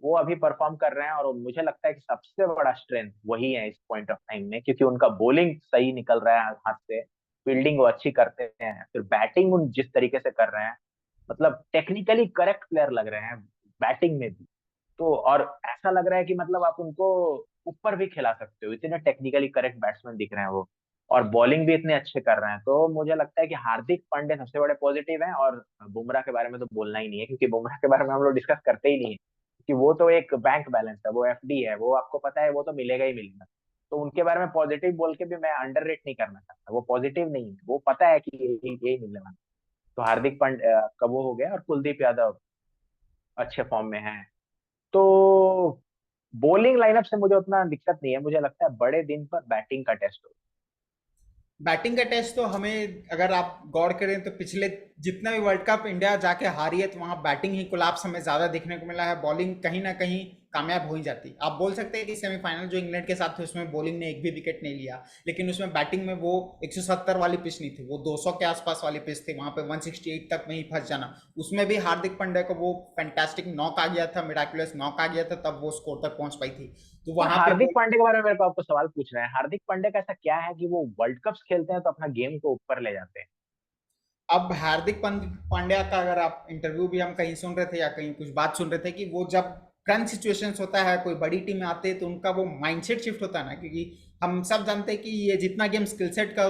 वो अभी परफॉर्म कर रहे हैं। और मुझे लगता है कि सबसे बड़ा स्ट्रेंथ वही है इस पॉइंट ऑफ टाइम में, क्योंकि उनका बॉलिंग सही निकल रहा है हाथ से, फील्डिंग वो अच्छी करते हैं, फिर बैटिंग उन जिस तरीके से कर रहे हैं, मतलब टेक्निकली करेक्ट प्लेयर लग रहे हैं बैटिंग में भी। तो और ऐसा लग रहा है कि मतलब आप उनको ऊपर भी खिला सकते हो, इतने टेक्निकली करेक्ट बैट्समैन दिख रहे हैं वो, और बॉलिंग भी इतने अच्छे कर रहे हैं। तो मुझे लगता है कि हार्दिक पांड्या सबसे बड़े पॉजिटिव हैं, और बुमराह के बारे में तो बोलना ही नहीं है, क्योंकि बुमराह के बारे में हम लोग डिस्कस करते ही नहीं है, क्योंकि वो तो एक बैंक बैलेंस है, वो एफडी है, वो आपको पता है वो तो मिलेगा ही मिलेगा। तो उनके बारे में पॉजिटिव बोल के भी मैं अंडररेट नहीं करना चाहता, वो पॉजिटिव नहीं है, वो पता है कि यही मिलने वाला। तो हार्दिक पांड्या का वो हो गया, और कुलदीप यादव अच्छे फॉर्म में है। तो बॉलिंग लाइनअप से मुझे उतना दिक्कत नहीं है, मुझे लगता है बड़े दिन पर बैटिंग का टेस्ट हो। बैटिंग का टेस्ट तो हमें अगर आप गौर करें तो पिछले जितना भी वर्ल्ड कप इंडिया जाके हारी है, तो वहां बैटिंग ही कोलैप्स हमें ज्यादा देखने को मिला है, बॉलिंग कहीं ना कहीं कामयाब हो ही जाती। आप बोल सकते हैं कि सेमीफाइनल जो इंग्लैंड के साथ थे उसमें बॉलिंग ने एक भी विकेट नहीं लिया, लेकिन उसमें बैटिंग में वो 170 वाली पिच नहीं थी, वो 200 के आसपास वाली पिच थी, वहां पे 168 तक में ही फंस जाना। उसमें भी हार्दिक पांड्या को वो फैंटास्टिक नॉक आ गया था, मिराकुलस नॉक आ गया था, तब वो स्कोर तक पहुंच पाई थी। तो पर वहां पे हार्दिक पांड्या के बारे में मेरे को आपको सवाल पूछ रहे हैं, हार्दिक पांड्या का ऐसा क्या है कि वो वर्ल्ड कप्स खेलते हैं तो अपना गेम को ऊपर ले जाते हैं? अब हार्दिक पांड्या का अगर आप इंटरव्यू भी हम कहीं सुन रहे थे या कहीं कुछ बात सुन रहे थे, कि वो जब क्रंच सिचुएशंस होता है, कोई बड़ी टीम में आते हैं, तो उनका वो माइंडसेट शिफ्ट होता है ना, क्योंकि हम सब जानते हैं कि ये जितना गेम स्किल सेट का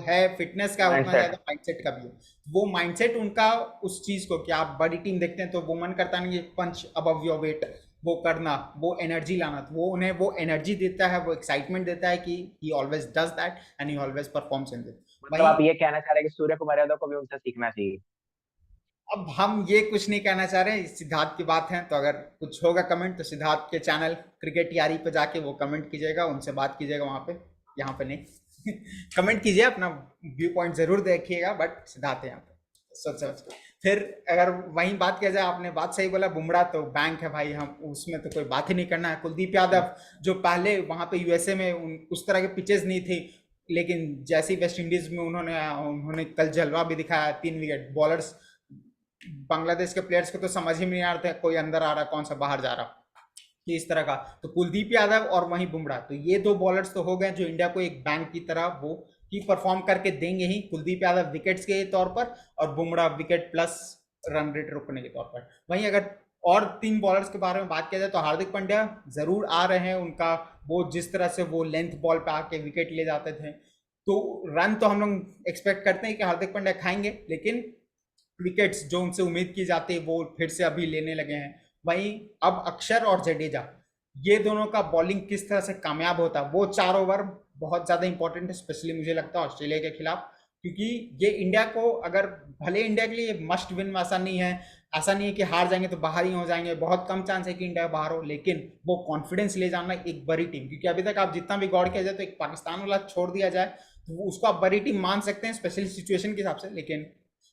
है, फिटनेस का, उतना माइंडसेट। ज्यादा माइंडसेट का भी है। वो माइंडसेट उनका उस चीज को, कि आप बड़ी टीम देखते हैं तो वो मन करता नहीं, पंच अबव योर वेट वो करना, वो एनर्जी लाना, तो वो उन्हें वो एनर्जी देता है, वो एक्साइटमेंट देता है कि ही always does that and he always performs in this. मतलब वहीं आप ये कहना चाह रहे हैं कि सूर्य कुमार यादव को भी उनसे सीखना चाहिए? अब हम ये कुछ नहीं कहना चाह रहे हैं, सिद्धार्थ की बात है, तो अगर कुछ होगा कमेंट तो सिद्धार्थ के चैनल क्रिकेट यारी पे जाके वो कमेंट कीजिएगा, उनसे बात कीजिएगा वहां पे, यहाँ पे नहीं। कमेंट कीजिए, अपना व्यू पॉइंट जरूर देखिएगा, बट सिद्धार्थ है यहाँ पे, सोच समझ के। फिर अगर वहीं बात किया जाए, आपने बात सही बोला, बुमराह तो बैंक है भाई, हम उसमें तो कोई बात ही नहीं करना है। कुलदीप यादव जो पहले वहां पे यूएसए में उस तरह के पिचेस नहीं थी, लेकिन जैसे ही वेस्ट इंडीज में उन्होंने उन्होंने कल जलवा भी दिखाया, 3 विकेट। बॉलर्स बांग्लादेश के प्लेयर्स को तो समझ ही नहीं आ रहा था, कोई अंदर आ रहा कौन सा बाहर जा रहा, कि इस तरह का। तो कुलदीप यादव और वहीं बुमराह, तो ये दो बॉलर्स तो हो गए जो इंडिया को एक बैंक की तरह वो की परफॉर्म करके देंगे ही। कुलदीप यादव विकेट्स के तौर पर, और Bumrah wicket plus run rate रोकने के तौर पर। वहीं अगर और 3 बॉलर्स के बारे में बात किया जाए, तो हार्दिक पांड्या जरूर आ रहे हैं, उनका वो जिस तरह से वो लेंथ बॉल पे आके विकेट ले जाते थे, तो रन तो हम लोग एक्सपेक्ट करते हैं कि हार्दिक पांड्या खाएंगे, लेकिन विकेट्स जो उनसे उम्मीद की जाती है वो फिर से अभी लेने लगे हैं। वहीं अब अक्षर और जडेजा, ये दोनों का बॉलिंग किस तरह से कामयाब होता है, वो 4 ओवर बहुत ज्यादा इंपॉर्टेंट है, स्पेशली मुझे लगता है ऑस्ट्रेलिया के खिलाफ। क्योंकि ये इंडिया को, अगर भले इंडिया के लिए मस्ट विन में ऐसा नहीं है, ऐसा नहीं है कि हार जाएंगे तो बाहर ही हो जाएंगे, बहुत कम चांस है कि इंडिया बाहर हो, लेकिन वो कॉन्फिडेंस ले जाना एक बड़ी टीम, क्योंकि अभी तक आप जितना भी गौर किया जाए तो एक पाकिस्तान वाला छोड़ दिया जाए तो उसको आप बड़ी टीम मान सकते हैं स्पेशली सिचुएशन के हिसाब से, लेकिन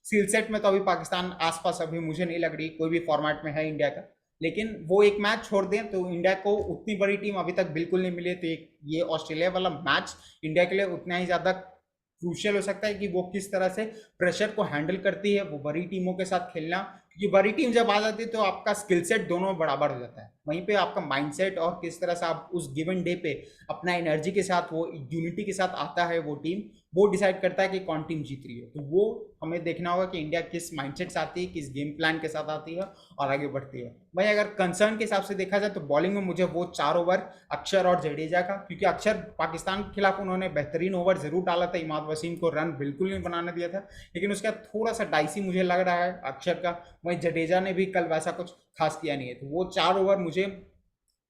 स्किल सेट में तो अभी पाकिस्तान आसपास अभी मुझे नहीं लग रही कोई भी फॉर्मेट में है इंडिया का। लेकिन वो एक मैच छोड़ दें तो इंडिया को उतनी बड़ी टीम अभी तक बिल्कुल नहीं मिली है, तो ये ऑस्ट्रेलिया वाला मैच इंडिया के लिए उतना ही ज्यादा क्रूशियल हो सकता है कि वो किस तरह से प्रेशर को हैंडल करती है, वो बड़ी टीमों के साथ खेलना, क्योंकि बड़ी टीम जब आ जाती है तो आपका स्किल सेट दोनों बराबर हो जाता है, वहीं पे आपका माइंडसेट और किस तरह से आप उस गिवन डे पे अपना एनर्जी के साथ, वो यूनिटी के साथ आता है वो टीम, वो डिसाइड करता है कि कौन टीम जीत रही है। तो वो हमें देखना होगा कि इंडिया किस माइंडसेट से आती है, किस गेम प्लान के साथ आती है और आगे बढ़ती है। भाई अगर कंसर्न के हिसाब से देखा जाए तो बॉलिंग में मुझे वो 4 ओवर अक्षर और जडेजा का, क्योंकि अक्षर पाकिस्तान के खिलाफ उन्होंने बेहतरीन ओवर जरूर डाला था, इमाद वसीम को रन बिल्कुल नहीं बनाने दिया था, लेकिन उसका थोड़ा सा डाइसी मुझे लग रहा है अक्षर का। वहीं जडेजा ने भी कल वैसा कुछ खास किया नहीं है, तो वो 4 ओवर मुझे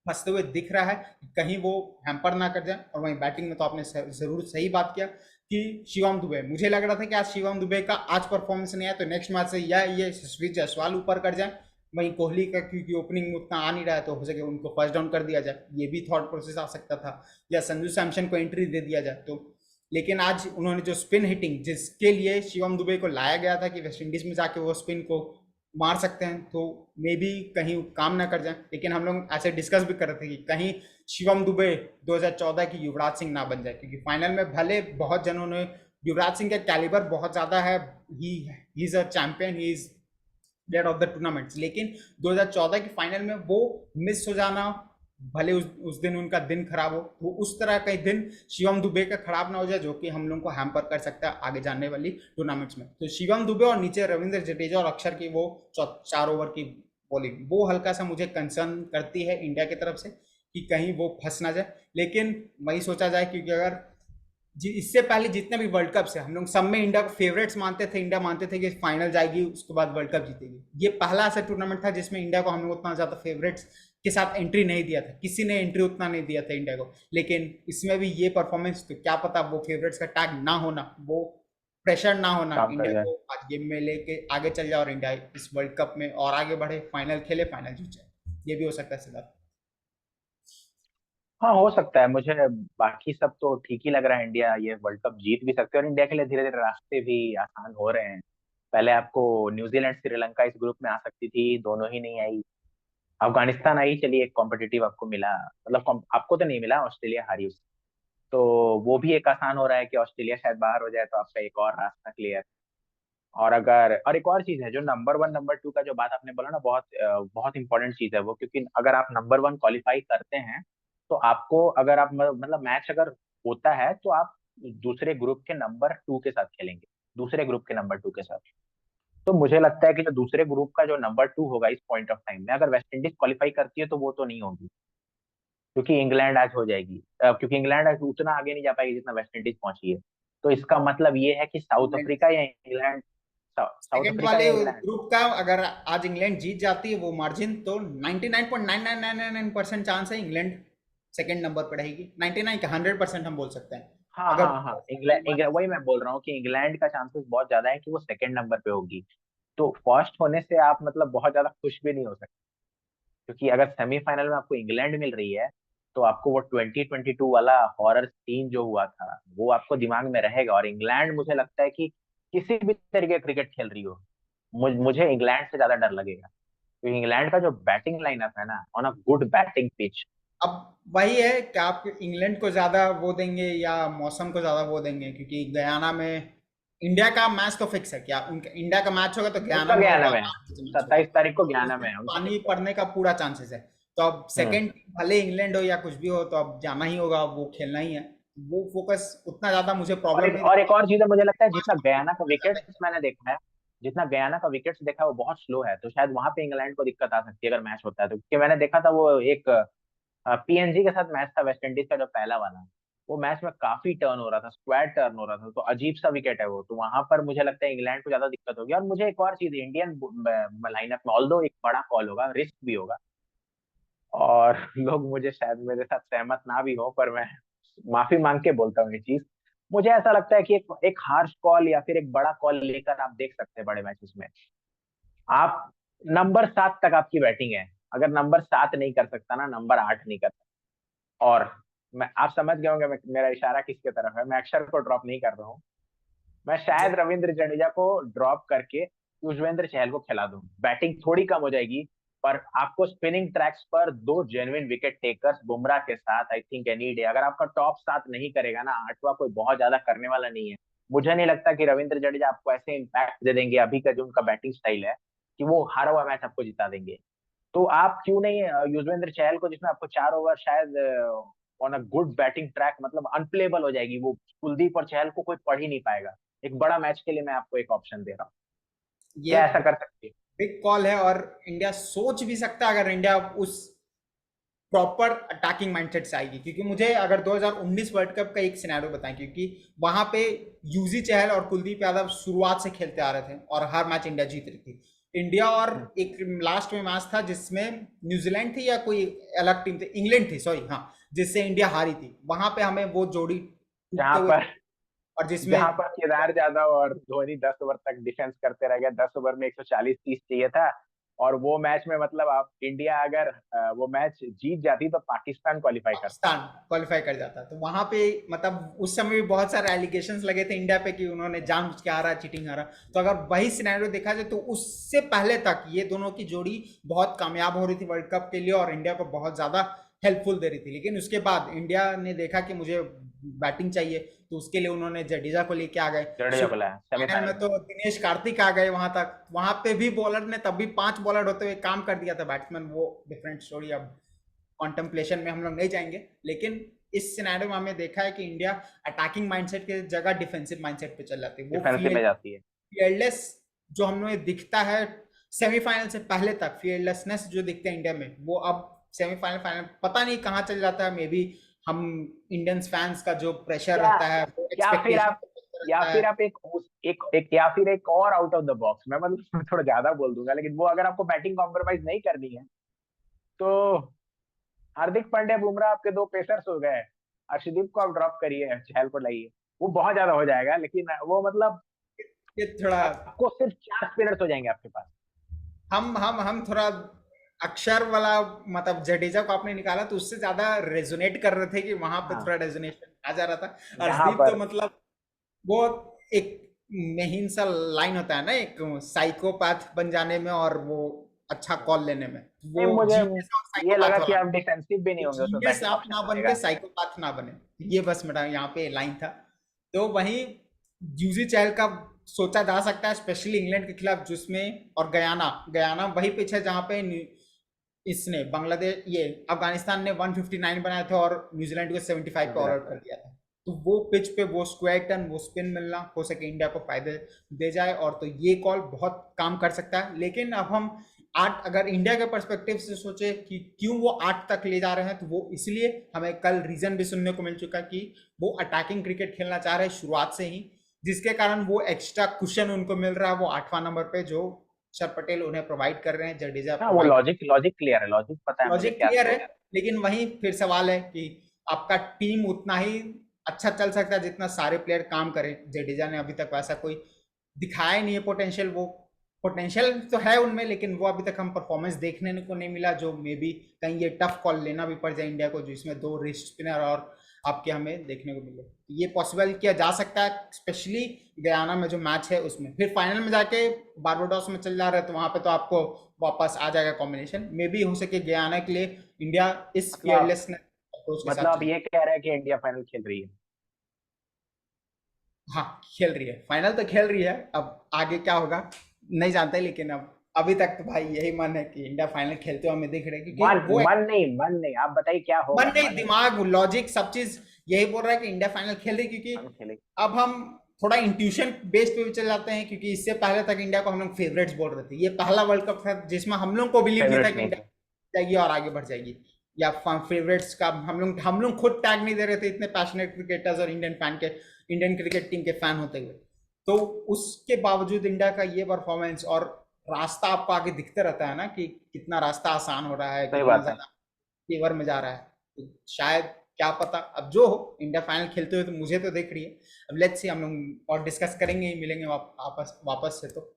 फंसते हुए दिख रहा है कि कहीं वो हैम्पर ना कर जाए। और वहीं बैटिंग में तो आपने जरूर सही बात किया कि शिवम दुबे, मुझे लग रहा था कि आज शिवम दुबे का आज परफॉर्मेंस नहीं आया तो नेक्स्ट मैच से या ये यशस्वी जायसवाल ऊपर कर जाए, वहीं कोहली का क्योंकि ओपनिंग में उतना आ नहीं रहा है तो हो सके उनको फर्स्ट डाउन कर दिया जाए, ये भी थॉट प्रोसेस आ सकता था, या संजू सैमसन को एंट्री दे दिया जाए तो। लेकिन आज उन्होंने जो स्पिन हिटिंग जिसके लिए शिवम दुबे को लाया गया था कि वेस्ट इंडीज में जाके वो स्पिन को मार सकते हैं, तो मे भी कहीं काम ना कर जाए। लेकिन हम लोग ऐसे डिस्कस भी कर रहे थे कि कहीं शिवम दुबे 2014 की युवराज सिंह ना बन जाए, क्योंकि फाइनल में भले बहुत जनों ने, युवराज सिंह का कैलिबर बहुत ज्यादा है, he is a champion, he is dead of the tournaments, लेकिन 2014 की फाइनल में वो मिस हो जाना, भले उस दिन उनका दिन खराब हो, तो उस तरह का दिन शिवम दुबे का खराब ना हो जाए जो कि हम लोग को हैम्पर कर सकता है आगे जाने वाली टूर्नामेंट्स में। तो शिवम दुबे और नीचे रविंद्र जडेजा और अक्षर की वो 4 ओवर की बॉलिंग वो हल्का सा मुझे कंसर्न करती है इंडिया की तरफ से कि कहीं वो फंस ना जाए। लेकिन वही सोचा जाए, क्योंकि अगर इससे पहले जितने भी वर्ल्ड कप से हम लोग सब में इंडिया को फेवरेट्स मानते थे, इंडिया मानते थे कि फाइनल जाएगी उसके बाद वर्ल्ड कप जीतेगी, ये पहला ऐसा टूर्नामेंट था जिसमें इंडिया को हम लोग उतना ज्यादा फेवरेट्स के साथ एंट्री नहीं दिया था, किसी ने एंट्री उतना नहीं दिया था इंडिया को। लेकिन इसमें भी ये परफॉर्मेंस, तो क्या पता वो फेवरेट्स का टैग ना होना, वो प्रेशर ना होना काम कर इंडिया जाए। को आज गेम में लेके आगे चल जाए और इंडिया इस वर्ल्ड कप में और आगे बढ़े, फाइनल खेले, फाइनल जीत जाए, ये भी हो सकता है सिद्धार्थ। हाँ, हो सकता है। मुझे बाकी सब तो ठीक ही लग रहा है, इंडिया ये वर्ल्ड कप जीत भी सकते हैं और इंडिया के लिए धीरे धीरे रास्ते भी आसान हो रहे हैं। पहले आपको न्यूजीलैंड श्रीलंका इस ग्रुप में आ सकती थी, दोनों ही नहीं आई। अफगानिस्तान आई, चलिए एक कॉम्पिटिटिव आपको मिला, मतलब आपको तो नहीं मिला, ऑस्ट्रेलिया हारी उससे। तो वो भी एक आसान हो रहा है कि ऑस्ट्रेलिया शायद बाहर हो जाए तो आपका एक और रास्ता क्लियर। और अगर, और एक और चीज है जो नंबर वन नंबर टू का जो बात आपने बोला ना, बहुत बहुत इंपॉर्टेंट चीज है वो, क्योंकि अगर आप नंबर वन क्वालिफाई करते हैं तो आपको, अगर आप मतलब मैच अगर होता है तो आप दूसरे ग्रुप के नंबर टू के साथ खेलेंगे, दूसरे ग्रुप के नंबर टू के साथ। तो मुझे लगता है कि जो दूसरे ग्रुप का जो नंबर टू होगा इस पॉइंट ऑफ टाइम में, अगर वेस्ट इंडीज क्वालिफाई करती है तो वो तो नहीं होगी, क्योंकि इंग्लैंड आज हो जाएगी, क्योंकि इंग्लैंड आज उतना आगे नहीं जा पाएगी जितना वेस्ट इंडीज पहुंची है। तो इसका मतलब ये है कि साउथ अफ्रीका या इंग्लैंड, साउथ सेकंड अफ्रीका वाले या इंग्लैंड। ग्रुप का अगर आज इंग्लैंड जीत जाती है वो मार्जिन, तो 99.9999% चांस है इंग्लैंड सेकंड नंबर पर रहेगी, 99 का 100% हम बोल सकते हैं। हाँ अगर हाँ हाँ, इंग्लैंड, वही मैं बोल रहा हूँ कि इंग्लैंड का चांसेस बहुत ज्यादा है कि वो सेकंड नंबर पे होगी। तो फर्स्ट होने से आप मतलब बहुत ज्यादा खुश भी नहीं हो सकते, क्योंकि अगर सेमीफाइनल में आपको इंग्लैंड मिल रही है तो आपको वो 2022 वाला हॉरर सीन जो हुआ था वो आपको दिमाग में रहेगा। और इंग्लैंड, मुझे लगता है कि किसी भी तरीके क्रिकेट खेल रही हो, मुझे इंग्लैंड से ज्यादा डर लगेगा, क्योंकि इंग्लैंड का जो बैटिंग लाइनअप है ना, on a good batting pitch. अब वही है कि आप इंग्लैंड को ज्यादा वो देंगे या मौसम को ज्यादा वो देंगे, क्योंकि गयाना में इंडिया का मैच तो फिक्स है, क्या उनका इंडिया का मैच होगा तो गयाना उनका में ज्ञान होगा, में है, मैच होगा, 27 तारीख को तो ज्ञाना में उसमें है उनका। पानी पड़ने का पूरा चांसेस है। तो अब हम्म। सेकंड भले इंग्लैंड हो या कुछ भी हो तो अब जाना ही होगा, वो खेलना ही है, वो फोकस उतना ज्यादा मुझे और प्रॉब्लम एक नहीं और एक और चीज है, मुझे लगता है पांच जितना को गयाना का विकेट्स मैंने देखा है, जितना गयाना का विकेट्स देखा है वो बहुत स्लो है, तो शायद वहां पे इंग्लैंड को दिक्कत आ सकती है अगर मैच होता है तो। क्योंकि मैंने देखा था वो एक पीएनजी के साथ मैच था वेस्ट इंडीज का, जो पहला वाला, वो मैच में काफी टर्न हो रहा था, स्क्वाड टर्न हो रहा था, तो अजीब सा विकेट है वो, तो वहां पर मुझे लगता है इंग्लैंड को ज्यादा दिक्कत होगी। और मुझे एक और चीज, इंडियन लाइनअप में ऑल्दो एक बड़ा कॉल होगा, रिस्क भी होगा, और लोग मुझे शायद मेरे साथ सहमत ना भी हो, पर मैं माफी मांग के बोलता हूँ ये चीज। मुझे ऐसा लगता है कि एक हार्श कॉल या फिर एक बड़ा कॉल लेकर आप देख सकते हैं बड़े मैचेस में। आप नंबर 7 तक आपकी बैटिंग है, अगर नंबर 7 नहीं कर सकता ना, नंबर 8 नहीं कर सकता। और मैं, आप समझ गए होंगे मेरा इशारा किसके तरफ है, मैं अक्षर को ड्रॉप नहीं कर रहा हूँ। मैं जी। शायद रविंद्र जडेजा को ड्रॉप करके युजवेंद्र चहल को खिला दूं, बैटिंग थोड़ी कम हो जाएगी, पर आपको स्पिनिंग ट्रैक्स पर दो जेन्युइन विकेट टेकर्स बुमराह के साथ आई थिंक एनी डे, अगर आपका टॉप 7 नहीं करेगा ना, आठवां कोई बहुत ज्यादा करने वाला नहीं है। मुझे नहीं लगता कि रविंद्र जडेजा आपको ऐसे इम्पैक्ट दे देंगे, अभी का जो उनका बैटिंग स्टाइल है, कि वो हारा हुआ मैच आपको जिता देंगे। तो आप क्यों नहीं युजवेंद्र चहल को, जिसमें आपको 4 ओवर शायद on a good batting track, मतलब अनप्लेबल हो जाएगी वो, कुलदीप और चहल को कोई पढ़ ही नहीं पाएगा, एक बड़ा मैच के लिए मैं आपको एक ऑप्शन दे रहा हूँ। ये क्या ऐसा कर सकती है? बिग कॉल है, और इंडिया सोच भी सकता है अगर इंडिया उस प्रॉपर अटैकिंग माइंडसेट से आएगी, क्योंकि मुझे अगर 2019 वर्ल्ड कप का एक सिनेरियो बताएं, क्योंकि वहां पे यूजी चहल और कुलदीप यादव शुरुआत से खेलते आ रहे थे और हर मैच इंडिया जीत रही थी। इंडिया और एक लास्ट में मैच था जिसमें न्यूजीलैंड थी या कोई अलग टीम थी, इंग्लैंड थी सॉरी, हाँ, जिससे इंडिया हारी थी। वहां पे हमें वो जोड़ी टूटते जहां हुए, पर और जिसमें जहां पर केदार जाधव और धोनी 10 ओवर तक डिफेंस करते रह गए, 10 ओवर में 140 30 चाहिए था, और वो मैच में मतलब आप इंडिया अगर वो मैच जीत जाती तो पाकिस्तान क्वालिफाई करता। पाकिस्तान क्वालिफाई कर जाता, तो वहां पे मतलब उस समय भी बहुत सारे एलिगेशंस लगे थे इंडिया पे कि उन्होंने जानबूझ के हारा, चीटिंग हारा। तो अगर वही सिनेरियो देखा जाए तो उससे पहले तक ये दोनों की जोड़ी बहुत कामयाब हो रही थी वर्ल्ड कप के लिए, और इंडिया को बहुत ज्यादा हेल्पफुल दे रही थी। लेकिन उसके बाद इंडिया ने देखा कि मुझे बैटिंग चाहिए, तो उसके लिए उन्होंने जडेजा को लेके आ गए। जडेजा को लाया फाइनल सेमीफाइनल में में। तो दिनेश कार्तिक आ गए वहां तक, वहां पे भी बॉलर ने तब भी 5 बॉलर होते हुए काम कर दिया था बैट्समैन, वो डिफरेंट स्टोरी, अब कॉन्टेम्पलेशन में हम लोग नहीं जाएंगे। लेकिन इस सिनेरियो में हमने देखा है कि इंडिया अटैकिंग माइंडसेट की जगह डिफेंसिव माइंडसेट पे चल जाती है। वो डिफेंसिव में जाती है। फील्डलेस जो हमें दिखता है सेमीफाइनल से पहले तक, फील्डलेसनेस जो दिखते हैं इंडिया में, वो अब सेमीफाइनल फाइनल पता नहीं कहाँ चल जाता है। मे बी हम इंडियंस फैंस का जो प्रेशर क्या रहता है, वो या फिर एक्सपेक्टेशन आप या रहता है। फिर आप एक या फिर एक और आउट ऑफ द बॉक्स, मैं मतलब थोड़ा ज्यादा बोल दूंगा, लेकिन वो अगर आपको बैटिंग कॉम्प्रोमाइज नहीं करनी है, तो हार्दिक पांड्या बुमराह आपके दो पेसर्स हो गए, अर्शदीप को आप ड्रॉप करिए, चहल को लाइए, वो बहुत ज्यादा हो जाएगा, लेकिन वो मतलब ये थोड़ा आपको सिर्फ 4 स्पिनर्स हो जाएंगे आपके पास। हम थोड़ा अक्षर वाला, मतलब जडेजा को आपने निकाला तो उससे ज्यादा रेजोनेट कर रहे थे कि वहां पे हाँ, थोड़ा रेजोनेशन आ जा रहा था। यहाँ अर्शदीप तो पर मतलब वो एक महीन सा लाइन होता है ना, एक साइकोपैथ बन जाने में और वो अच्छा कॉल लेने में, वो नहीं, मुझे जीनियस और ये लगा साइकोपैथ कि वाला। आप डिफेंसिव भी नहीं होंगे, उसमें जीनियस बैटिंग आप ऑप्शन ना बन के बनेगा। साइकोपैथ ना बने, ये बस मेरा यहाँ पे लाइन था। तो वहीं यूजी चहल का सोचा जा सकता है, स्पेशली इंग्लैंड के खिलाफ जिसमें, और गयाना गयाना वही पिच है जहाँ पे इसने बांग्लादेश, ये अफगानिस्तान ने 159 बनाए थे और न्यूजीलैंड को 75 पे ऑल न्यूजीलैंड आउट कर का। दिया था। तो वो पिच पे वो स्क्वायर टर्न, वो स्पिन मिलना हो सके इंडिया को फायदे दे जाए, और तो ये कॉल बहुत काम कर सकता है। लेकिन अब हम 8, अगर इंडिया के परस्पेक्टिव से सोचे कि क्यों वो 8 तक ले जा रहे हैं, तो वो इसलिए हमें कल रीजन भी सुनने को मिल चुका कि वो अटैकिंग क्रिकेट खेलना चाह रहे हैं शुरुआत से ही, जिसके कारण वो एक्स्ट्रा कुशन उनको मिल रहा है वो 8वां नंबर पे, जो सर पटेल उन्हें प्रोवाइड कर रहे हैं, जडेजा हाँ, वो प्रोवाइड। लॉजिक लॉजिक क्लियर है, लॉजिक पता है मुझे लॉजिक क्या क्लियर है। सोच रहे लेकिन वहीं फिर सवाल है कि आपका टीम उतना ही अच्छा चल सकता है जितना सारे प्लेयर काम करें। जडेजा ने अभी तक वैसा कोई दिखाया नहीं है पोटेंशियल, वो पोटेंशियल तो है उनमें, लेकिन वो अभी तक हम परफॉर्मेंस देखने को नहीं मिला, जो मे बी कहीं ये टफ कॉल लेना भी पड़ जाए इंडिया को, जिसमें 2 रिस्ट स्पिनर और आपके हमें देखने को मिले। ये पॉसिबल किया जा सकता है, स्पेशली गयाना में जो मैच है उसमें। फिर फाइनल में जाके बारबाडोस में चल जा रहा है, तो वहां पे तो आपको वापस आ जाएगा कॉम्बिनेशन, मे बी हो सके गयाना के लिए इंडिया इस मतलब फियरलेसनेस अप्रोच के मतलब साथ आप चले। ये कह रहे हैं कि इंडिया फाइनल खेल रही है? हाँ, खेल रही है, फाइनल तो खेल रही है। अब आगे क्या होगा नहीं जानते, लेकिन अब अभी तक तो भाई यही मन है कि इंडिया फाइनल खेलते हुए हमें दिख रहे हैं, मन क्योंकि वो मन नहीं, आप बताइए क्या मन होगा, नहीं, मन नहीं। दिमाग, लॉजिक, सब चीज यही बोल रहा है कि इंडिया फाइनल खेल रही है, क्योंकि मन खेले। अब हम थोड़ा इंट्यूशन बेस पे भी चल जाते हैं, क्योंकि इससे पहले तक इंडिया को हम लोग फेवरेट्स बोल रहे थे। ये पहला वर्ल्ड कप था जिसमें हम लोग को बिलीव नहीं था फेवरेट्स कि नहीं इंडिया थे। जाएगी और आगे बढ़ जाएगी। या फेवरेट्स का हम लोग खुद टैग नहीं दे रहे थे, इतने पैशनेट क्रिकेटर्स और इंडियन क्रिकेट टीम के फैन होते हुए। तो उसके बावजूद इंडिया का ये परफॉर्मेंस और रास्ता आपको आगे दिखते रहता है ना कि कितना रास्ता आसान हो रहा है, सही कितना बात है। ज्यादा फेवर में जा रहा है। तो शायद, क्या पता, अब जो हो, इंडिया फाइनल खेलते हुए तो मुझे तो देख रही है। अब लेट्स सी, हम लोग और डिस्कस करेंगे, मिलेंगे वापस वापस से। तो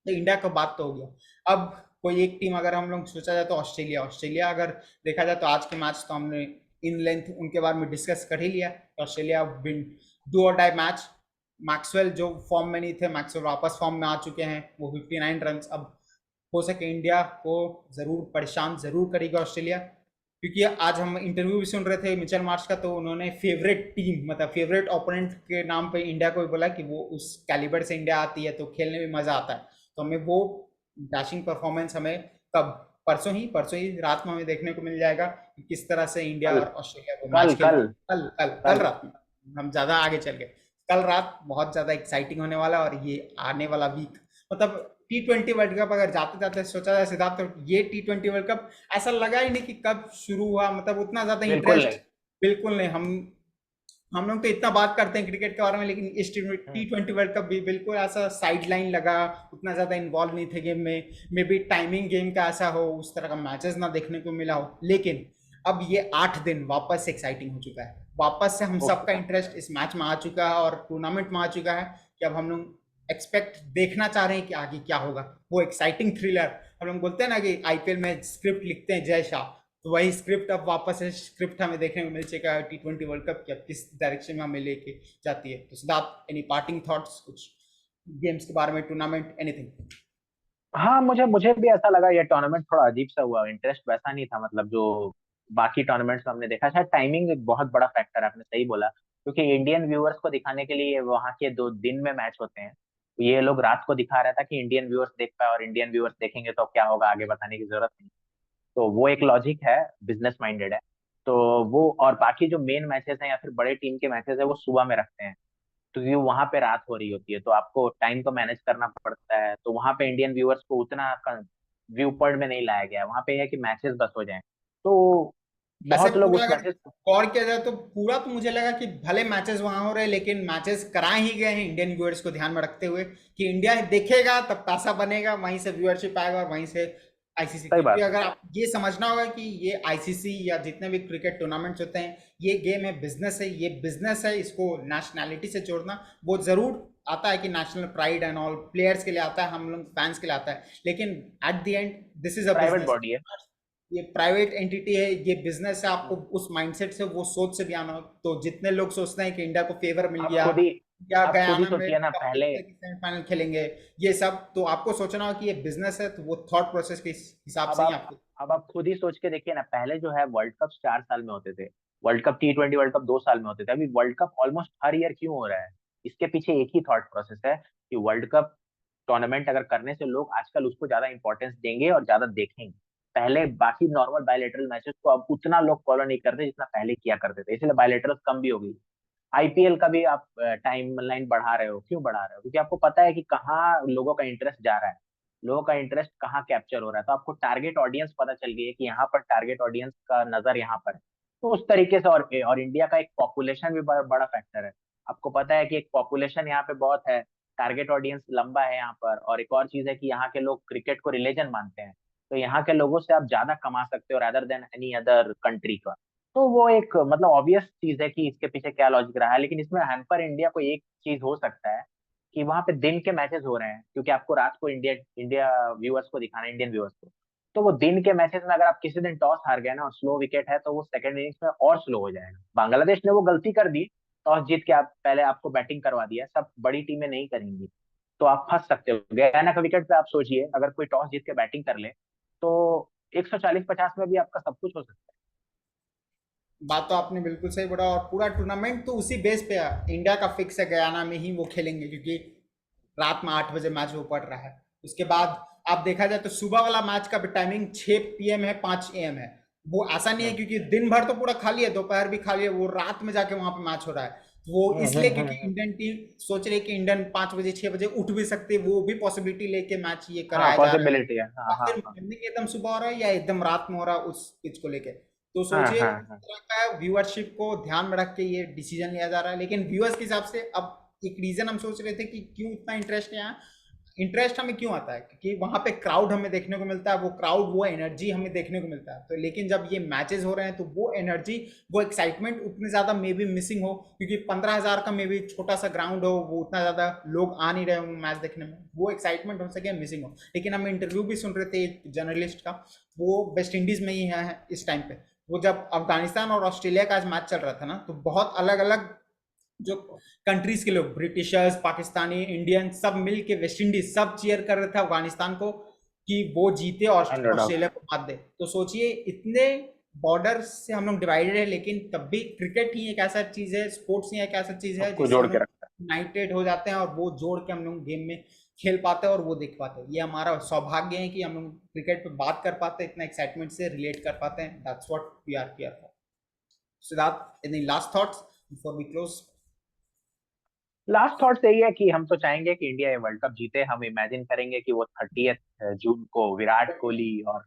इंडिया का बात तो हो गया। अब कोई एक टीम अगर हम लोग सोचा जाए तो ऑस्ट्रेलिया। ऑस्ट्रेलिया अगर देखा जाए तो आज के मैच तो हमने इन लेंथ उनके बारे में डिस्कस कर ही लिया। तो ऑस्ट्रेलिया विन, डू और डाई मैच। मैक्सवेल जो फॉर्म में नहीं थे, मैक्सवेल वापस फॉर्म में आ चुके हैं, वो 59 रन। अब हो सके इंडिया को जरूर परेशान जरूर करेगा ऑस्ट्रेलिया, क्योंकि आज हम इंटरव्यू भी सुन रहे थे मिचेल मार्श का, तो उन्होंने फेवरेट टीम मतलब फेवरेट ओपोनेंट के नाम पे इंडिया को भी बोला कि वो उस कैलिबर से इंडिया आती है तो खेलने में मजा आता है। तो हमें वो डैशिंग परफॉर्मेंस हमें कब, परसों ही रात में हमें देखने को मिल जाएगा कि किस तरह से इंडिया कल और ऑस्ट्रेलिया को मैच कल खेलती कल है। कल कल कल कल रात में। हम ज्यादा आगे चल गए। कल रात बहुत ज्यादा एक्साइटिंग होने वाला है, और ये आने वाला वीक मतलब T20 वर्ल्ड कप अगर जाते जाते सोचा जाए सिद्धार्थ, तो ये T20 वर्ल्ड कप ऐसा लगा ही नहीं कि कब शुरू हुआ, मतलब उतना ज्यादा बिल्कुल इंटरेस्ट नहीं। बिल्कुल नहीं। हम लोग तो इतना बात करते हैं क्रिकेट के बारे में, लेकिन इस T20 वर्ल्ड कप भी बिल्कुल ऐसा साइड लाइन लगा, उतना ज्यादा इन्वॉल्व नहीं थे गेम में। मे बी टाइमिंग गेम का ऐसा हो, उस तरह का मैचेस ना देखने को मिला हो। लेकिन अब ये 8 दिन वापस से एक्साइटिंग हो चुका है, वापस से हम सबका इंटरेस्ट इस मैच में आ चुका है और टूर्नामेंट में आ चुका है, कि अब हम लोग एक्सपेक्ट देखना चाह रहे हैं कि आगे क्या होगा। वो एक्साइटिंग थ्रिलर, हम लोग बोलते हैं ना कि आईपीएल में स्क्रिप्ट लिखते हैं जय शाह, तो वही स्क्रिप्ट अब वापस से स्क्रिप्ट हमें देखने को मिल चुका है T20 वर्ल्ड कप की, अब किस डायरेक्शन में हमें लेके जाती है। तो सिद्धार्थ, एनी पार्टिंग थॉट्स, कुछ गेम्स के बारे में, टूर्नामेंट, एनीथिंग? हाँ, मुझे मुझे भी ऐसा लगा ये टूर्नामेंट थोड़ा अजीब सा हुआ, इंटरेस्ट वैसा नहीं था, मतलब जो बाकी टूर्नामेंट्स हमने देखा। शायद टाइमिंग एक बहुत बड़ा फैक्टर है, आपने सही बोला, क्योंकि इंडियन व्यूअर्स को दिखाने के लिए वहाँ के 2 दिन में मैच होते हैं, तो ये लोग रात को दिखा रहा था कि इंडियन व्यूअर्स देख पाए, और इंडियन व्यूअर्स देखेंगे तो क्या होगा आगे बताने की जरूरत नहीं। तो वो एक लॉजिक है, बिजनेस माइंडेड है। तो वो और बाकी जो मेन मैचेस हैं या फिर बड़े टीम के मैचेस है वो सुबह में रखते हैं, क्योंकि वहां पे रात हो रही होती है, तो आपको टाइम को मैनेज करना पड़ता है। तो वहां पे इंडियन व्यूअर्स को उतना व्यू पॉइंट में नहीं लाया गया है, वहां पे है कि मैचेस बस हो जाएं। तो ऐसे बहुत लोग पूरा उस अगर मैचेस। गौर किया जाए तो पूरा तो मुझे लगा कि भले मैचेस वहां हो रहे हैं, लेकिन मैचेस कराए ही गए हैं इंडियन व्यूअर्स को ध्यान में रखते हुए, कि इंडिया देखेगा तब पैसा बनेगा, वहीं से व्यूअरशिप आएगा और वहीं से आईसीसी। सही क्योंकि बात है। अगर आप ये समझना होगा कि ये आईसीसी या जितने भी क्रिकेट टूर्नामेंट्स होते हैं, ये गेम है, बिजनेस है, ये बिजनेस है, इसको नेशनैलिटी से जोड़ना वो जरूर आता है कि national pride and all players के लिए आता है, हम लोग फैंस के लिए आता है, लेकिन at the end this is a private business. Body है। ये प्राइवेट एंटिटी है, ये बिजनेस है, आपको उस माइंडसेट से, वो सोच से भी आना हो। तो जितने लोग सोचते हैं कि इंडिया को फेवर मिल आप गया, खुद ही या आप खुद ही गयाना में सोचिए ना, कप पहले जीतने की सेमीफाइनल खेलेंगे, ये सब तो आपको सोचना हो कि ये बिजनेस है, तो वो थॉट प्रोसेस के हिसाब अब से ही आप आपको। अब आप खुद ही सोच के देखिए ना, पहले जो है वर्ल्ड कप 4 साल में होते थे, world cup T20 world cup 2 साल में होते थे, अभी वर्ल्ड कप ऑलमोस्ट हर ईयर क्यों हो रहा है? इसके पीछे एक ही थॉट प्रोसेस है कि वर्ल्ड कप टूर्नामेंट अगर करने से लोग आजकल उसको ज्यादा इंपॉर्टेंस देंगे और ज्यादा देखेंगे। पहले बाकी नॉर्मल बायलेटरल मैचेस को अब उतना लोग फॉलो नहीं करते जितना पहले किया करते थे, इसलिए बायलेटरल कम भी हो गई। आईपीएल का भी आप टाइम लाइन बढ़ा रहे हो, क्यों बढ़ा रहे हो? क्योंकि आपको पता है कि कहाँ लोगों का इंटरेस्ट जा रहा है, लोगों का इंटरेस्ट कहाँ कैप्चर हो रहा है, तो आपको टारगेट ऑडियंस पता चल गई है कि यहाँ पर टारगेट ऑडियंस का नजर यहाँ पर है। तो उस तरीके से, और इंडिया का एक पॉपुलेशन भी बड़ा फैक्टर है। आपको पता है कि एक पॉपुलेशन यहाँ पे बहुत है, टारगेट ऑडियंस लंबा है यहाँ पर, और एक और चीज है कि यहाँ के लोग क्रिकेट को रिलीजन मानते हैं। तो यहाँ के लोगों से आप ज्यादा कमा सकते हो rather than any other country का। तो वो एक मतलब ऑब्वियस चीज है कि इसके पीछे क्या लॉजिक रहा है, लेकिन इसमें हैम्पर इंडिया को एक चीज हो सकता है कि वहां पे दिन के मैचेस हो रहे हैं, क्योंकि आपको रात को इंडिया इंडिया व्यूअर्स को दिखाना है, इंडियन व्यूअर्स को। तो वो दिन के मैचेस में अगर आप किसी दिन टॉस हार गए ना और स्लो विकेट है, तो वो सेकंड इनिंग्स में और स्लो हो जाएगा। बांग्लादेश ने वो गलती कर दी, टॉस जीत के आप पहले आपको बैटिंग करवा दिया, सब बड़ी टीमें नहीं करेंगी, तो आप फंस सकते हो। गयाना का विकेट पे आप सोचिए, अगर कोई टॉस जीत के बैटिंग कर ले तो 140-50 में भी आपका सब कुछ हो सकता बात तो आपने बिल्कुल सही बोला, और पूरा टूर्नामेंट तो उसी बेस पे है, इंडिया का फिक्स है, गयाना में ही वो खेलेंगे, क्योंकि रात में 8 बजे मैच वो पड़ रहा है। उसके बाद आप देखा जाए तो सुबह वाला मैच का भी टाइमिंग 6 PM है, 5 AM है। वो ऐसा नहीं है, है। क्योंकि दिन भर तो पूरा खाली है, दोपहर भी खाली है, वो रात में जाके वहां पे मैच हो रहा है। वो इसलिए क्योंकि हम्म। इंडियन टीम सोच रही है कि इंडियन 5 बजे 6 बजे उठ भी सकती है, वो भी पॉसिबिलिटी लेके मैच ये हाँ, कराया जा रहा है। पॉसिबिलिटी है, हाँ या हाँ फिर हाँ। मॉर्निंग एकदम सुबह हो रहा है, या एकदम रात में हो रहा है, उस चीज को लेके। तो हाँ सोचिए हाँ किस हाँ। तरह का व्यूअरशिप को ध्यान में रख के ये डिसीजन लिया जा रहा है। लेकिन व्यूअर्स के हिसाब से अब एक रीजन हम सोच रहे थे कि क्यों इतना इंटरेस्ट है यहाँ। इंटरेस्ट हमें क्यों आता है, क्योंकि वहां पे क्राउड हमें देखने को मिलता है, वो क्राउड वो एनर्जी हमें देखने को मिलता है। तो लेकिन जब ये मैचेस हो रहे हैं तो वो एनर्जी, वो एक्साइटमेंट उतनी ज्यादा मे बी मिसिंग हो, क्योंकि 15,000 का मे बी छोटा सा ग्राउंड हो, वो उतना ज्यादा लोग आ नहीं रहे होंगे मैच देखने में, वो एक्साइटमेंट हो सके मिसिंग हो। लेकिन हम इंटरव्यू भी सुन रहे थे एक जर्नलिस्ट का, वो वेस्ट इंडीज में ही है इस टाइम पे। वो जब अफगानिस्तान और ऑस्ट्रेलिया का आज मैच चल रहा था ना, तो बहुत अलग अलग जो कंट्रीज के लोग, ब्रिटिशर्स, पाकिस्तानी, इंडियन, सब मिल के वेस्ट इंडीज सब चीयर कर रहे थे अफगानिस्तान को कि वो जीते और अंडरडॉग। ऑस्ट्रेलिया को मात दे। तो सोचिए इतने बॉर्डर से हम लोग डिवाइडेड है, लेकिन तब भी क्रिकेट ही एक ऐसा चीज है, स्पोर्ट्स ही एक ऐसा चीज है सबको जिससे जोड़ हम के लोग रखता यूनाइटेड हो जाते हैं और वो जोड़ के हम लोग गेम में खेल पाते हैं और वो देख पाते हैं। ये हमारा सौभाग्य है कि हम लोग क्रिकेट पे बात कर पाते हैं, इतना एक्साइटमेंट से रिलेट कर पाते हैं। That's what we are here for. Siddharth, any last thoughts before we close? Last thought यही है कि हम तो चाहेंगे कि इंडिया ये वर्ल्ड कप जीते। हम इमेजिन करेंगे कि वो 30 जून को विराट कोहली और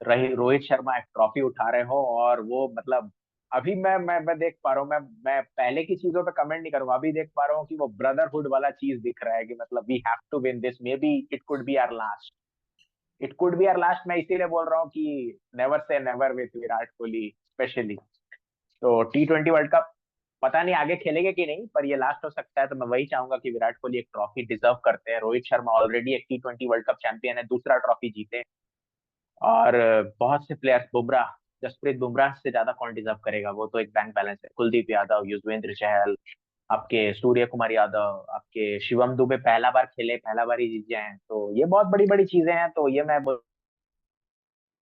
रोहित शर्मा एक ट्रॉफी उठा रहे हो, और वो मतलब अभी मैं देख पा रहा हूँ। मैं पहले की चीजों पे कमेंट नहीं करूंगा, अभी देख पा रहा हूँ कि वो ब्रदरहुड वाला चीज दिख रहा है कि मतलब we have to win this, maybe it could be our last. It could be our last, मैं इसीलिए बोल रहा हूँ कि never say never with Virat Kohli specially. तो T20 वर्ल्ड कप पता नहीं आगे खेलेंगे कि नहीं, पर ये लास्ट हो सकता है। तो मैं वही चाहूंगा कि विराट कोहली एक ट्रॉफी डिजर्व करते हैं। रोहित शर्मा ऑलरेडी एक T20 वर्ल्ड कप चैंपियन है, दूसरा ट्रॉफी जीते। और बहुत से प्लेयर्स, बुमराह, जसप्रीत बुमराह से ज्यादा कौन डिजर्व करेगा, वो तो एक बैंक बैलेंस है। कुलदीप यादव, युजवेंद्र चहल, आपके सूर्य कुमार यादव, आपके शिवम दुबे पहला बार खेले, पहला बार ही जीत जाए हैं। तो ये बहुत बड़ी बड़ी चीजें हैं। तो ये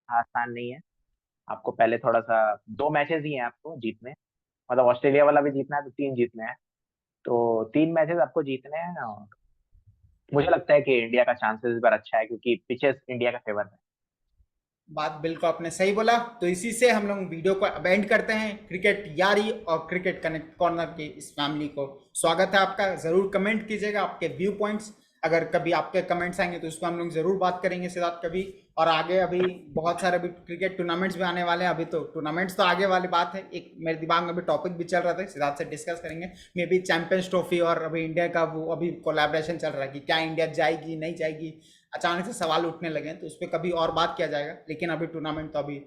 आसान नहीं है। आपको पहले थोड़ा सा, 2 मैचेस ही हैं आपको जीतने, मतलब ऑस्ट्रेलिया वाला भी जीतना है तो 3 जीतने हैं। तो 3 मैचेस आपको जीतने हैं, और मुझे लगता है कि इंडिया का चांसेस इस बार अच्छा है, क्योंकि पिचेस इंडिया का फेवर में। बात बिल्कुल आपने सही बोला। तो इसी से हम लोग वीडियो को अब एंड करते हैं। क्रिकेट यारी और क्रिकेट कनेक्ट कॉर्नर की इस फैमिली को स्वागत है आपका। जरूर कमेंट कीजिएगा आपके व्यू पॉइंट्स, अगर कभी आपके कमेंट्स आएंगे तो उस पर हम लोग जरूर बात करेंगे सिद्धार्थ कभी। और आगे अभी बहुत सारे अभी क्रिकेट टूर्नामेंट्स भी आने वाले हैं। अभी तो टूर्नामेंट्स तो आगे वाली बात है, एक मेरे दिमाग में अभी टॉपिक भी चल रहा था, सिद्धार्थ से डिस्कस करेंगे। मे बी चैंपियंस ट्रॉफी और अभी इंडिया का वो अभी कोलैबोरेशन चल रहा है कि क्या इंडिया जाएगी नहीं जाएगी, अचानक से सवाल उठने लगे हैं। तो उस पर कभी और बात किया जाएगा। लेकिन अभी टूर्नामेंट तो अभी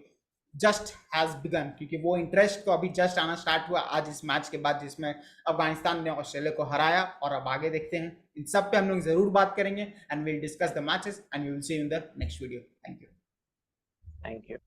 जस्ट हैज बिगन, क्योंकि वो इंटरेस्ट तो अभी जस्ट आना स्टार्ट हुआ आज इस मैच के बाद जिसमें अफगानिस्तान ने ऑस्ट्रेलिया को हराया। और अब आगे देखते हैं, इन सब पे हम लोग जरूर बात करेंगे and will discuss the matches and you will see in the next video. Thank you. Thank you.